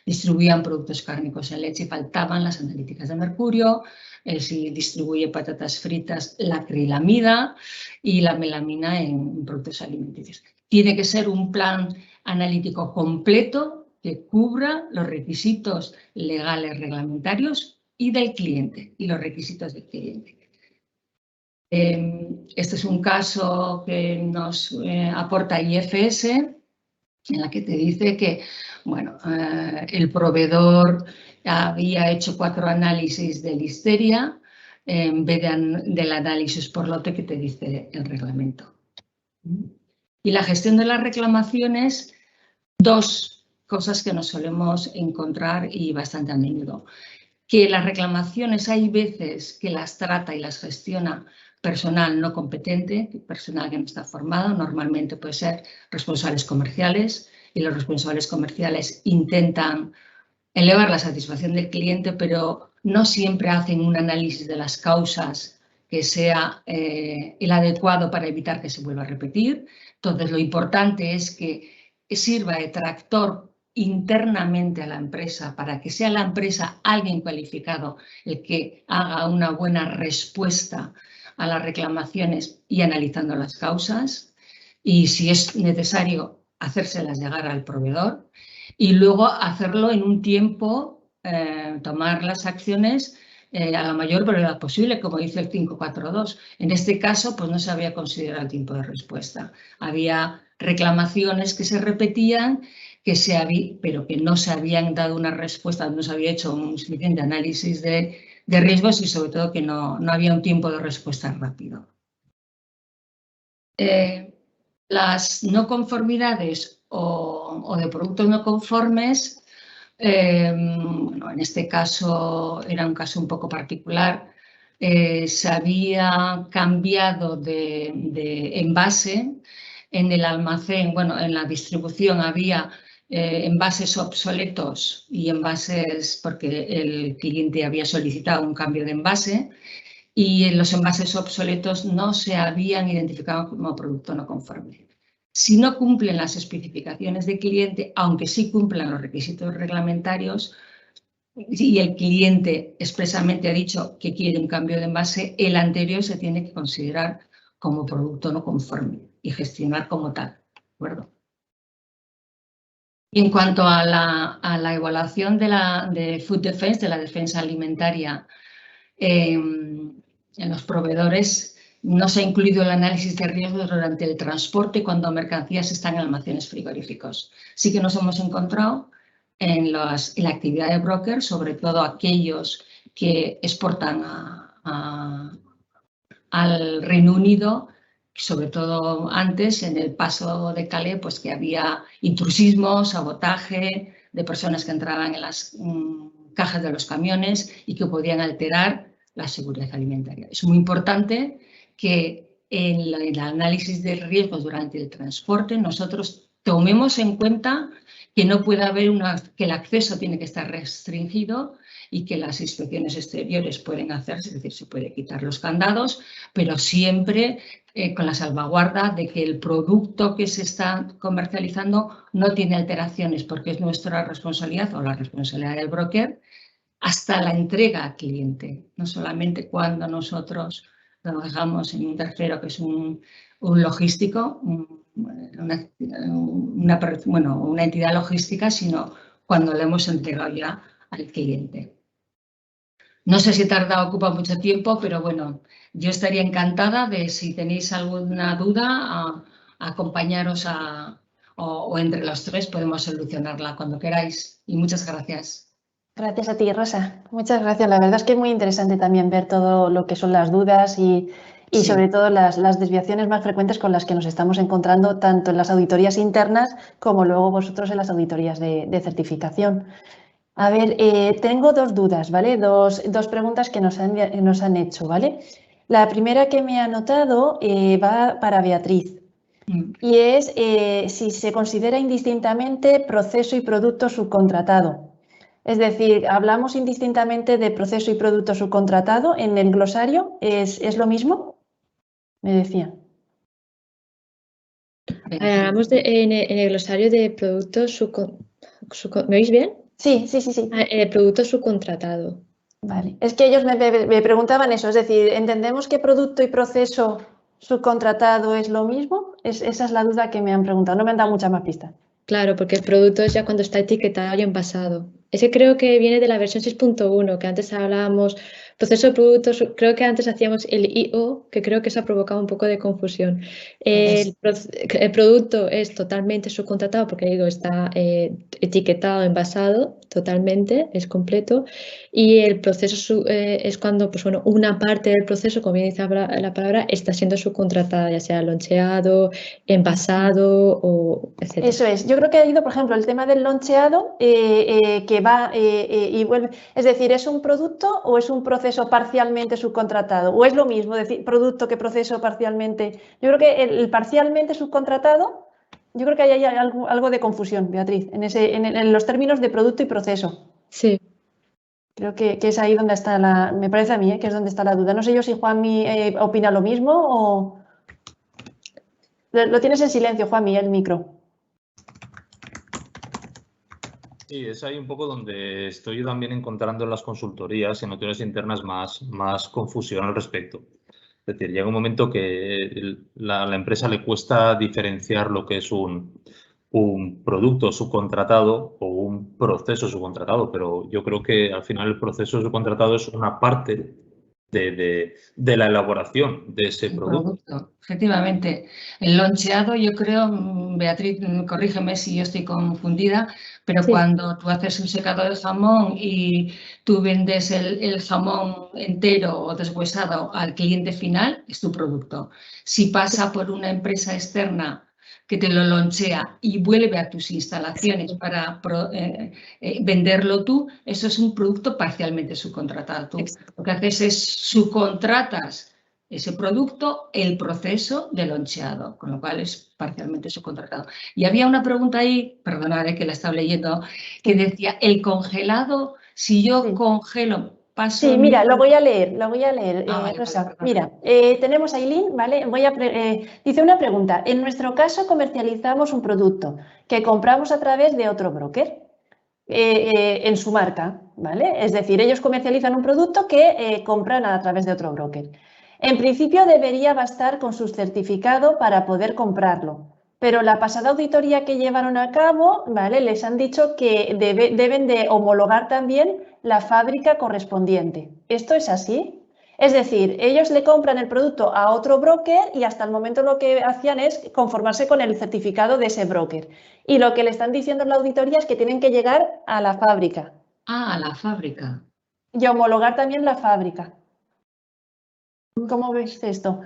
distribuían productos cárnicos en leche y faltaban las analíticas de mercurio, si distribuye patatas fritas, la acrilamida y la melamina en productos alimenticios. Tiene que ser un plan analítico completo que cubra los requisitos legales reglamentarios y del cliente, y los requisitos del cliente. Este es un caso que nos aporta IFS, en la que te dice que bueno, el proveedor había hecho 4 análisis de listeria en vez del análisis por lote que te dice el reglamento. Y la gestión de las reclamaciones, 2 cosas que nos solemos encontrar y bastante a menudo. Que las reclamaciones hay veces que las trata y las gestiona personal no competente, personal que no está formado, normalmente puede ser responsables comerciales, y los responsables comerciales intentan elevar la satisfacción del cliente, pero no siempre hacen un análisis de las causas que sea el adecuado para evitar que se vuelva a repetir. Entonces, lo importante es que sirva de tractor internamente a la empresa para que sea la empresa alguien cualificado el que haga una buena respuesta a las reclamaciones y analizando las causas, y si es necesario hacérselas llegar al proveedor y luego hacerlo en un tiempo, tomar las acciones a la mayor brevedad posible, como dice el 542. En este caso, pues no se había considerado el tiempo de respuesta. Había reclamaciones que se repetían, pero que no se habían dado una respuesta, no se había hecho un suficiente análisis de riesgos y sobre todo que no había un tiempo de respuesta rápido. Las no conformidades o de productos no conformes, bueno, en este caso era un caso un poco particular, se había cambiado de envase en el almacén, bueno, en la distribución había envases obsoletos y envases porque el cliente había solicitado un cambio de envase, y en los envases obsoletos no se habían identificado como producto no conforme. Si no cumplen las especificaciones del cliente, aunque sí cumplan los requisitos reglamentarios, y el cliente expresamente ha dicho que quiere un cambio de envase, el anterior se tiene que considerar como producto no conforme y gestionar como tal, ¿de acuerdo? Y en cuanto a la evaluación de Food Defense, de la defensa alimentaria, en los proveedores no se ha incluido el análisis de riesgos durante el transporte cuando mercancías están en almacenes frigoríficos. Sí que nos hemos encontrado en la actividad de broker, sobre todo aquellos que exportan al Reino Unido, sobre todo antes, en el paso de Calais, pues que había intrusismo, sabotaje de personas que entraban en las cajas de los camiones y que podían alterar la seguridad alimentaria. Es muy importante que en el análisis de riesgos durante el transporte nosotros tomemos en cuenta que no puede haber que el acceso tiene que estar restringido y que las inspecciones exteriores pueden hacerse, es decir, se puede quitar los candados, pero siempre con la salvaguarda de que el producto que se está comercializando no tiene alteraciones, porque es nuestra responsabilidad o la responsabilidad del broker hasta la entrega al cliente, no solamente cuando nosotros lo dejamos en un tercero que es un logístico, una entidad logística, sino cuando lo hemos entregado ya al cliente. No sé si ocupa mucho tiempo, pero bueno, yo estaría encantada de, si tenéis alguna duda, a acompañaros o entre los tres podemos solucionarla cuando queráis. Y muchas gracias. Gracias a ti, Rosa. Muchas gracias. La verdad es que es muy interesante también ver todo lo que son las dudas y Sí. sobre todo las desviaciones más frecuentes con las que nos estamos encontrando tanto en las auditorías internas como luego vosotros en las auditorías de certificación. A ver, tengo dos dudas, ¿vale? Dos preguntas que nos han hecho, ¿vale? La primera que me ha anotado va para Beatriz y es si se considera indistintamente proceso y producto subcontratado. Es decir, ¿hablamos indistintamente de proceso y producto subcontratado en el glosario? ¿Es lo mismo? Me decía. Hablamos en el glosario de productos ¿me oís bien? Sí. Producto subcontratado. Vale. Es que ellos me preguntaban eso, es decir, ¿entendemos que producto y proceso subcontratado es lo mismo? Esa es la duda que me han preguntado, no me han dado mucha más pista. Claro, porque el producto es ya cuando está etiquetado y envasado. Ese creo que viene de la versión 6.1, que antes hablábamos proceso de productos, creo que antes hacíamos el IO, que creo que eso ha provocado un poco de confusión. El producto es totalmente subcontratado porque digo, está etiquetado, envasado, totalmente, es completo. Y el proceso es cuando, pues bueno, una parte del proceso, como bien dice la palabra, está siendo subcontratada, ya sea loncheado, envasado o etc. Eso es. Yo creo que ha ido, por ejemplo, el tema del loncheado que va y vuelve. Es decir, ¿es un producto o es un proceso parcialmente subcontratado? ¿O es lo mismo decir producto que proceso parcialmente? Yo creo que el parcialmente subcontratado, yo creo que hay algo de confusión, Beatriz, en los términos de producto y proceso. Sí. Creo que es ahí donde está me parece a mí, que es donde está la duda. No sé yo si Juanmi opina lo mismo o... Lo tienes en silencio, Juanmi, el micro. Sí, es ahí un poco donde estoy también encontrando en las consultorías, en auditorías internas, más confusión al respecto. Es decir, llega un momento que la empresa le cuesta diferenciar lo que es un producto subcontratado o un proceso subcontratado, pero yo creo que al final el proceso subcontratado es una parte de la elaboración de ese producto. Efectivamente. El loncheado, yo creo, Beatriz, corrígeme si yo estoy confundida, pero sí. Cuando tú haces un secado de jamón y tú vendes el jamón entero o deshuesado al cliente final, es tu producto. Si pasa por una empresa externa que te lo lonchea y vuelve a tus instalaciones para venderlo tú, eso es un producto parcialmente subcontratado. Tú lo que haces es subcontratas ese producto, el proceso de loncheado, con lo cual es parcialmente subcontratado. Y había una pregunta ahí, perdonad que la estaba leyendo, que decía, el congelado, si yo congelo... Sí, mira, lo voy a leer, Rosa. Vale. Mira, tenemos a Aileen, ¿vale? Dice una pregunta. En nuestro caso comercializamos un producto que compramos a través de otro broker en su marca, ¿vale? Es decir, ellos comercializan un producto que compran a través de otro broker. En principio debería bastar con su certificado para poder comprarlo. Pero la pasada auditoría que llevaron a cabo, ¿vale? Les han dicho que deben de homologar también la fábrica correspondiente. ¿Esto es así? Es decir, ellos le compran el producto a otro broker y hasta el momento lo que hacían es conformarse con el certificado de ese broker. Y lo que le están diciendo en la auditoría es que tienen que llegar a la fábrica. Ah, a la fábrica. Y homologar también la fábrica. ¿Cómo ves esto?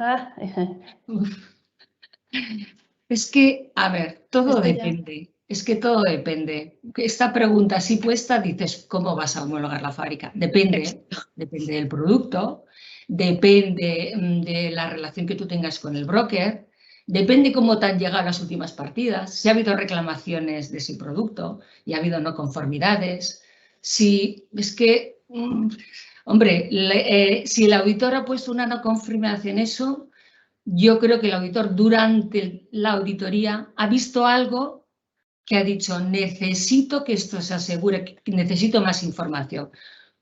Es que, a ver, todo depende. Es que todo depende. Esta pregunta así puesta, dices, ¿cómo vas a homologar la fábrica? Depende del producto, depende de la relación que tú tengas con el broker, Depende cómo te han llegado las últimas partidas, si ha habido reclamaciones de ese producto y ha habido no conformidades. Si es que, hombre, si el auditor ha puesto una no conformidad en eso, yo creo que el auditor durante la auditoría ha visto algo que ha dicho, necesito que esto se asegure, necesito más información.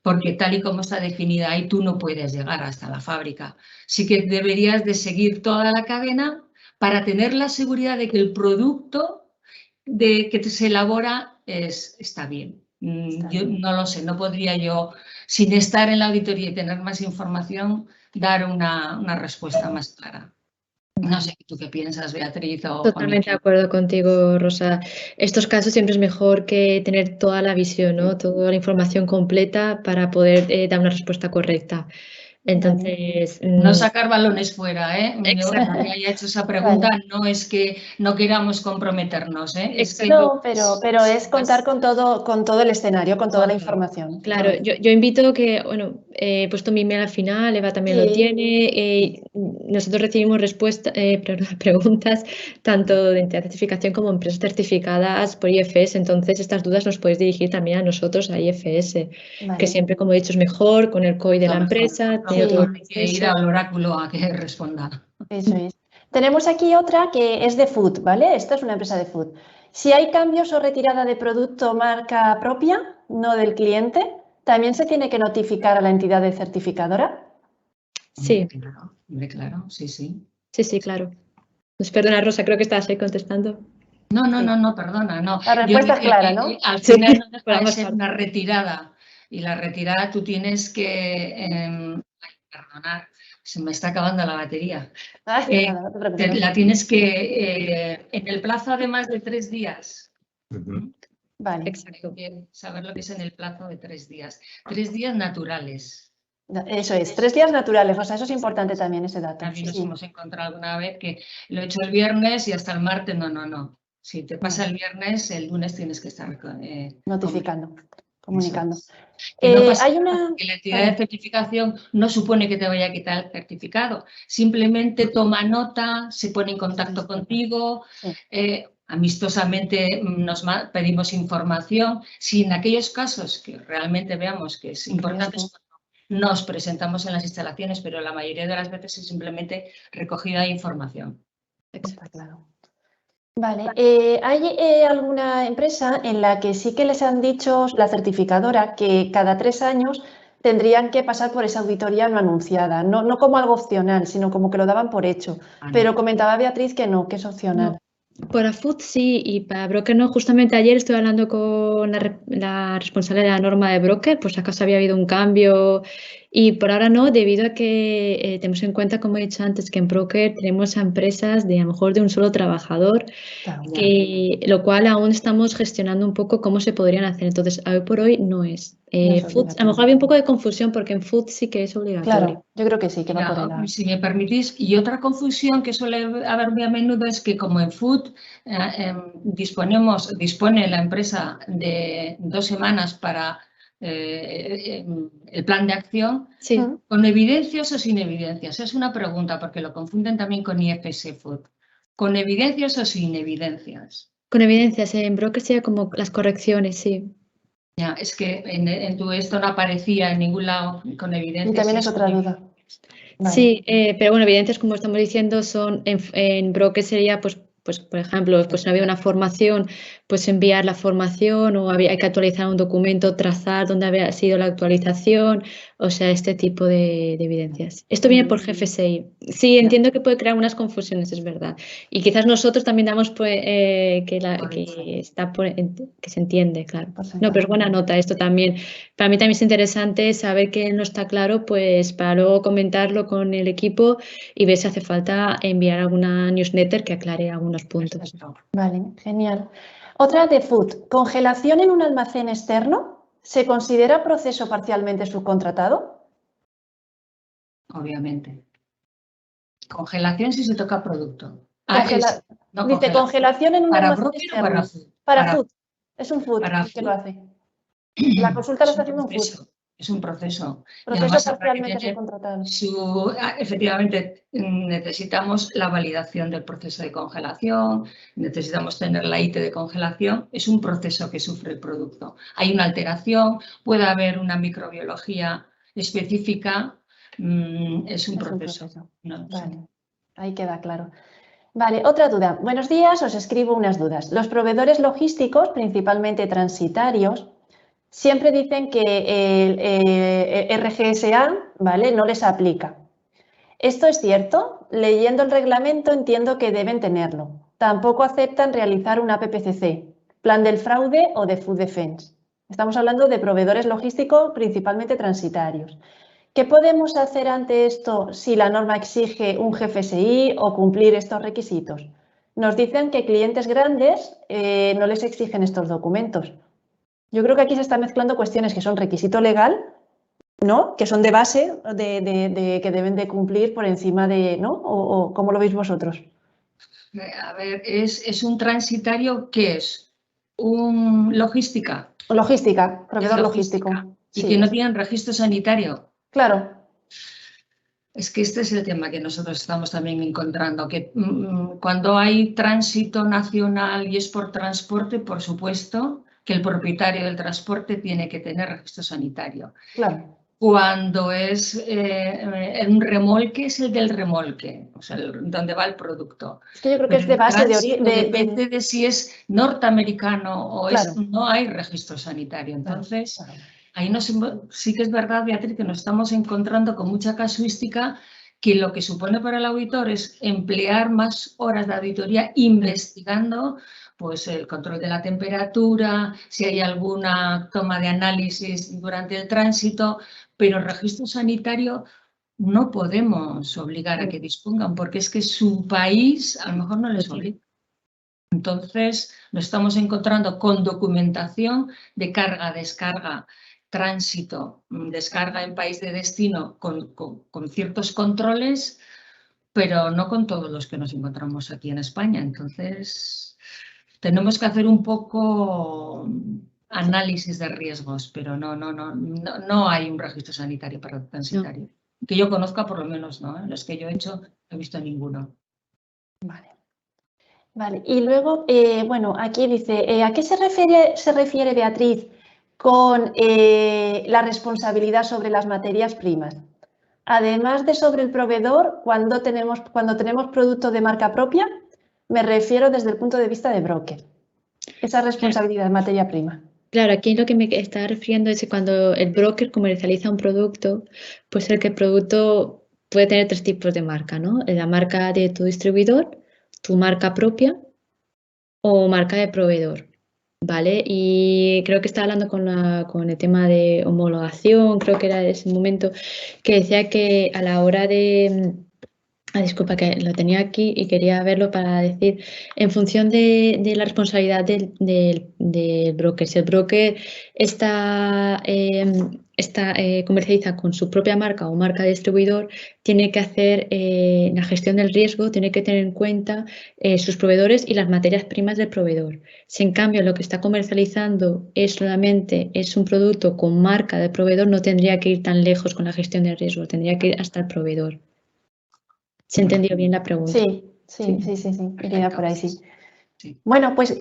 Porque tal y como está definida ahí, tú no puedes llegar hasta la fábrica. Sí que deberías de seguir toda la cadena para tener la seguridad de que el producto que se elabora está bien. Yo no lo sé, no podría yo, sin estar en la auditoría y tener más información, dar una respuesta más clara. No sé tú qué piensas, Beatriz. Totalmente de acuerdo contigo, Rosa. Estos casos siempre es mejor que tener toda la visión, ¿no? Toda la información completa para poder dar una respuesta correcta. Entonces, no sacar balones fuera, ¿eh? Exacto. Yo que haya hecho esa pregunta, no es que no queramos comprometernos, ¿eh? Es que no, pero es contar con todo el escenario, con toda la información. Claro, yo invito que, bueno, he puesto mi email al final, Eva también lo tiene. Nosotros recibimos preguntas tanto de entidad de certificación como empresas certificadas por IFS, entonces estas dudas nos podéis dirigir también a nosotros, a IFS, que siempre, como he dicho, es mejor con el COI de la empresa. Hay que ir al oráculo a que responda. Eso es. Tenemos aquí otra que es de food, ¿vale? Esta es una empresa de food. Si hay cambios o retirada de producto marca propia, no del cliente, ¿también se tiene que notificar a la entidad de certificadora? Sí. Claro, sí. Sí, claro. Pues perdona, Rosa, creo que estabas ahí contestando. No, perdona, no. La respuesta es clara, ¿no? Al final no deja de ser una retirada. Y la retirada tú tienes que... perdonar, se me está acabando la batería. Nada, no te preocupes. La tienes que... en el plazo de más de 3 días. Vale. Exacto. Hay que saber lo que es en el plazo de 3 días. 3 días naturales. Eso es, 3 días naturales, o sea, eso es importante también, ese dato. También nos hemos encontrado alguna vez que lo he hecho el viernes y hasta el martes, no. Si te pasa el viernes, el lunes tienes que estar notificando, comunicando. No pasa que la entidad de certificación no supone que te vaya a quitar el certificado, simplemente toma nota, se pone en contacto contigo, amistosamente nos pedimos información. Si en aquellos casos que realmente veamos que es importante, nos presentamos en las instalaciones, pero la mayoría de las veces es simplemente recogida de información. Está claro. Vale, ¿hay alguna empresa en la que sí que les han dicho, la certificadora, que cada 3 años tendrían que pasar por esa auditoría no anunciada? No como algo opcional, sino como que lo daban por hecho. Pero comentaba Beatriz que no, que es opcional. Para Food sí, y para Broker no. Justamente ayer estuve hablando con la responsable de la norma de Broker, pues acaso había habido un cambio, y por ahora no, debido a que tenemos en cuenta, como he dicho antes, que en Broker tenemos a empresas de a lo mejor de un solo trabajador, lo cual aún estamos gestionando un poco cómo se podrían hacer. Entonces, hoy por hoy no es. Food, a lo mejor había un poco de confusión porque en Food sí que es obligatorio. Yo creo que sí, que va por ahí. Si me permitís, y otra confusión que suele haber muy a menudo es que como en Food dispone la empresa de 2 semanas para el plan de acción, ¿con evidencias o sin evidencias? Es una pregunta porque lo confunden también con IFS Food. ¿Con evidencias o sin evidencias? Con evidencias, en Broker sería como las correcciones, sí. Ya, es que en tu esto no aparecía en ningún lado con evidencias. Y también es otra duda. Vale. Sí, pero bueno, evidencias, como estamos diciendo, son en Broker sería, pues por ejemplo, pues no había una formación, pues enviar la formación, o hay que actualizar un documento, trazar dónde había sido la actualización, o sea, este tipo de evidencias. Esto viene por GFSI. Sí, entiendo que puede crear unas confusiones, es verdad. Y quizás nosotros también damos que se entiende, claro. No, pero es buena nota esto también. Para mí también es interesante saber que no está claro, pues para luego comentarlo con el equipo y ver si hace falta enviar alguna newsletter que aclare algunos puntos. Vale, genial. Otra de Food. ¿Congelación en un almacén externo se considera proceso parcialmente subcontratado? Obviamente. Congelación si se toca producto. Dice congelación en un almacén externo. Para Food. Es un Food que lo hace. La consulta lo está haciendo un Food. es un proceso. Proceso parcialmente subcontratable. Efectivamente, necesitamos la validación del proceso de congelación, necesitamos tener la IT de congelación. Es un proceso que sufre el producto. Hay una alteración, puede haber una microbiología específica, es un proceso. No, vale, sí. Ahí queda claro. Vale, otra duda. Buenos días, os escribo unas dudas. Los proveedores logísticos, principalmente transitarios, siempre dicen que el RGSA, ¿vale?, no les aplica. ¿Esto es cierto? Leyendo el reglamento entiendo que deben tenerlo. Tampoco aceptan realizar una PPCC, plan del fraude o de Food Defense. Estamos hablando de proveedores logísticos, principalmente transitarios. ¿Qué podemos hacer ante esto si la norma exige un GFSI o cumplir estos requisitos? Nos dicen que clientes grandes no les exigen estos documentos. Yo creo que aquí se están mezclando cuestiones que son requisito legal, ¿no?, que son de base, que deben de cumplir por encima de, ¿no? ¿O cómo lo veis vosotros? A ver, ¿es un transitario qué es? ¿Un logística? Logística, proveedor logístico. Y sí, que no tienen registro sanitario. Claro. Es que este es el tema que nosotros estamos también encontrando, que cuando hay tránsito nacional y es por transporte, por supuesto que el propietario del transporte tiene que tener registro sanitario. Claro. Cuando es un remolque, es el del remolque, o sea, donde va el producto. Es que yo creo que es de base depende de si es norteamericano o claro, no hay registro sanitario. Entonces, claro. Ahí sí que es verdad, Beatriz, que nos estamos encontrando con mucha casuística que lo que supone para el auditor es emplear más horas de auditoría investigando pues, el control de la temperatura, si hay alguna toma de análisis durante el tránsito, pero el registro sanitario no podemos obligar a que dispongan porque es que su país a lo mejor no les obliga. Entonces, nos estamos encontrando con documentación de carga, descarga, tránsito, descarga en país de destino con ciertos controles, pero no con todos los que nos encontramos aquí en España. Entonces, tenemos que hacer un poco análisis de riesgos, pero no hay un registro sanitario para el transitario. No. Que yo conozca, por lo menos, ¿no? Los que yo he hecho, no he visto ninguno. Vale, y luego, bueno, aquí dice, ¿a qué se refiere Beatriz con la responsabilidad sobre las materias primas? Además de sobre el proveedor, cuando tenemos producto de marca propia, me refiero desde el punto de vista de broker. Esa responsabilidad de materia prima. Claro, aquí lo que me está refiriendo es que cuando el broker comercializa un producto, pues el producto puede tener 3 tipos de marca, ¿no? La marca de tu distribuidor, tu marca propia o marca de proveedor, ¿vale? Y creo que estaba hablando con el tema de homologación, creo que era de ese momento, que decía que a la hora de... disculpa, que lo tenía aquí y quería verlo para decir, en función de la responsabilidad del broker, si el broker comercializa con su propia marca o marca de distribuidor, tiene que hacer la gestión del riesgo, tiene que tener en cuenta sus proveedores y las materias primas del proveedor. Si en cambio lo que está comercializando solamente es un producto con marca de proveedor, no tendría que ir tan lejos con la gestión del riesgo, tendría que ir hasta el proveedor. ¿Se entendió bien la pregunta? Sí. Iría por ahí, sí. Bueno, pues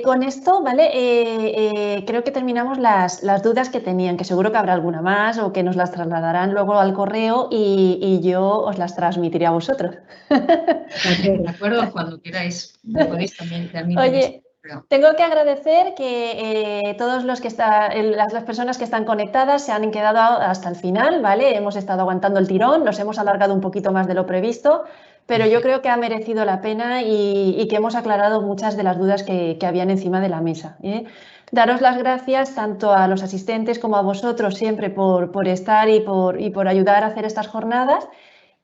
con esto, ¿vale? Creo que terminamos las dudas que tenían, que seguro que habrá alguna más o que nos las trasladarán luego al correo y yo os las transmitiré a vosotros. De acuerdo, cuando queráis. Me podéis también. Oye, tengo que agradecer que todos los que las personas que están conectadas se han quedado hasta el final, ¿vale? Hemos estado aguantando el tirón, nos hemos alargado un poquito más de lo previsto, pero yo creo que ha merecido la pena y que hemos aclarado muchas de las dudas que habían encima de la mesa, ¿eh? Daros las gracias tanto a los asistentes como a vosotros siempre por estar y por ayudar a hacer estas jornadas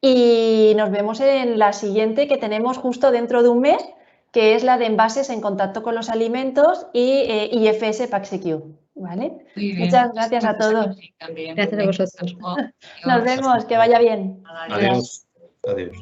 y nos vemos en la siguiente que tenemos justo dentro de un mes, que es la de envases en contacto con los alimentos y IFS PackSecure, ¿vale? Muchas gracias a todos. Gracias a vosotros. Nos vemos, que vaya bien. Adiós. Adiós.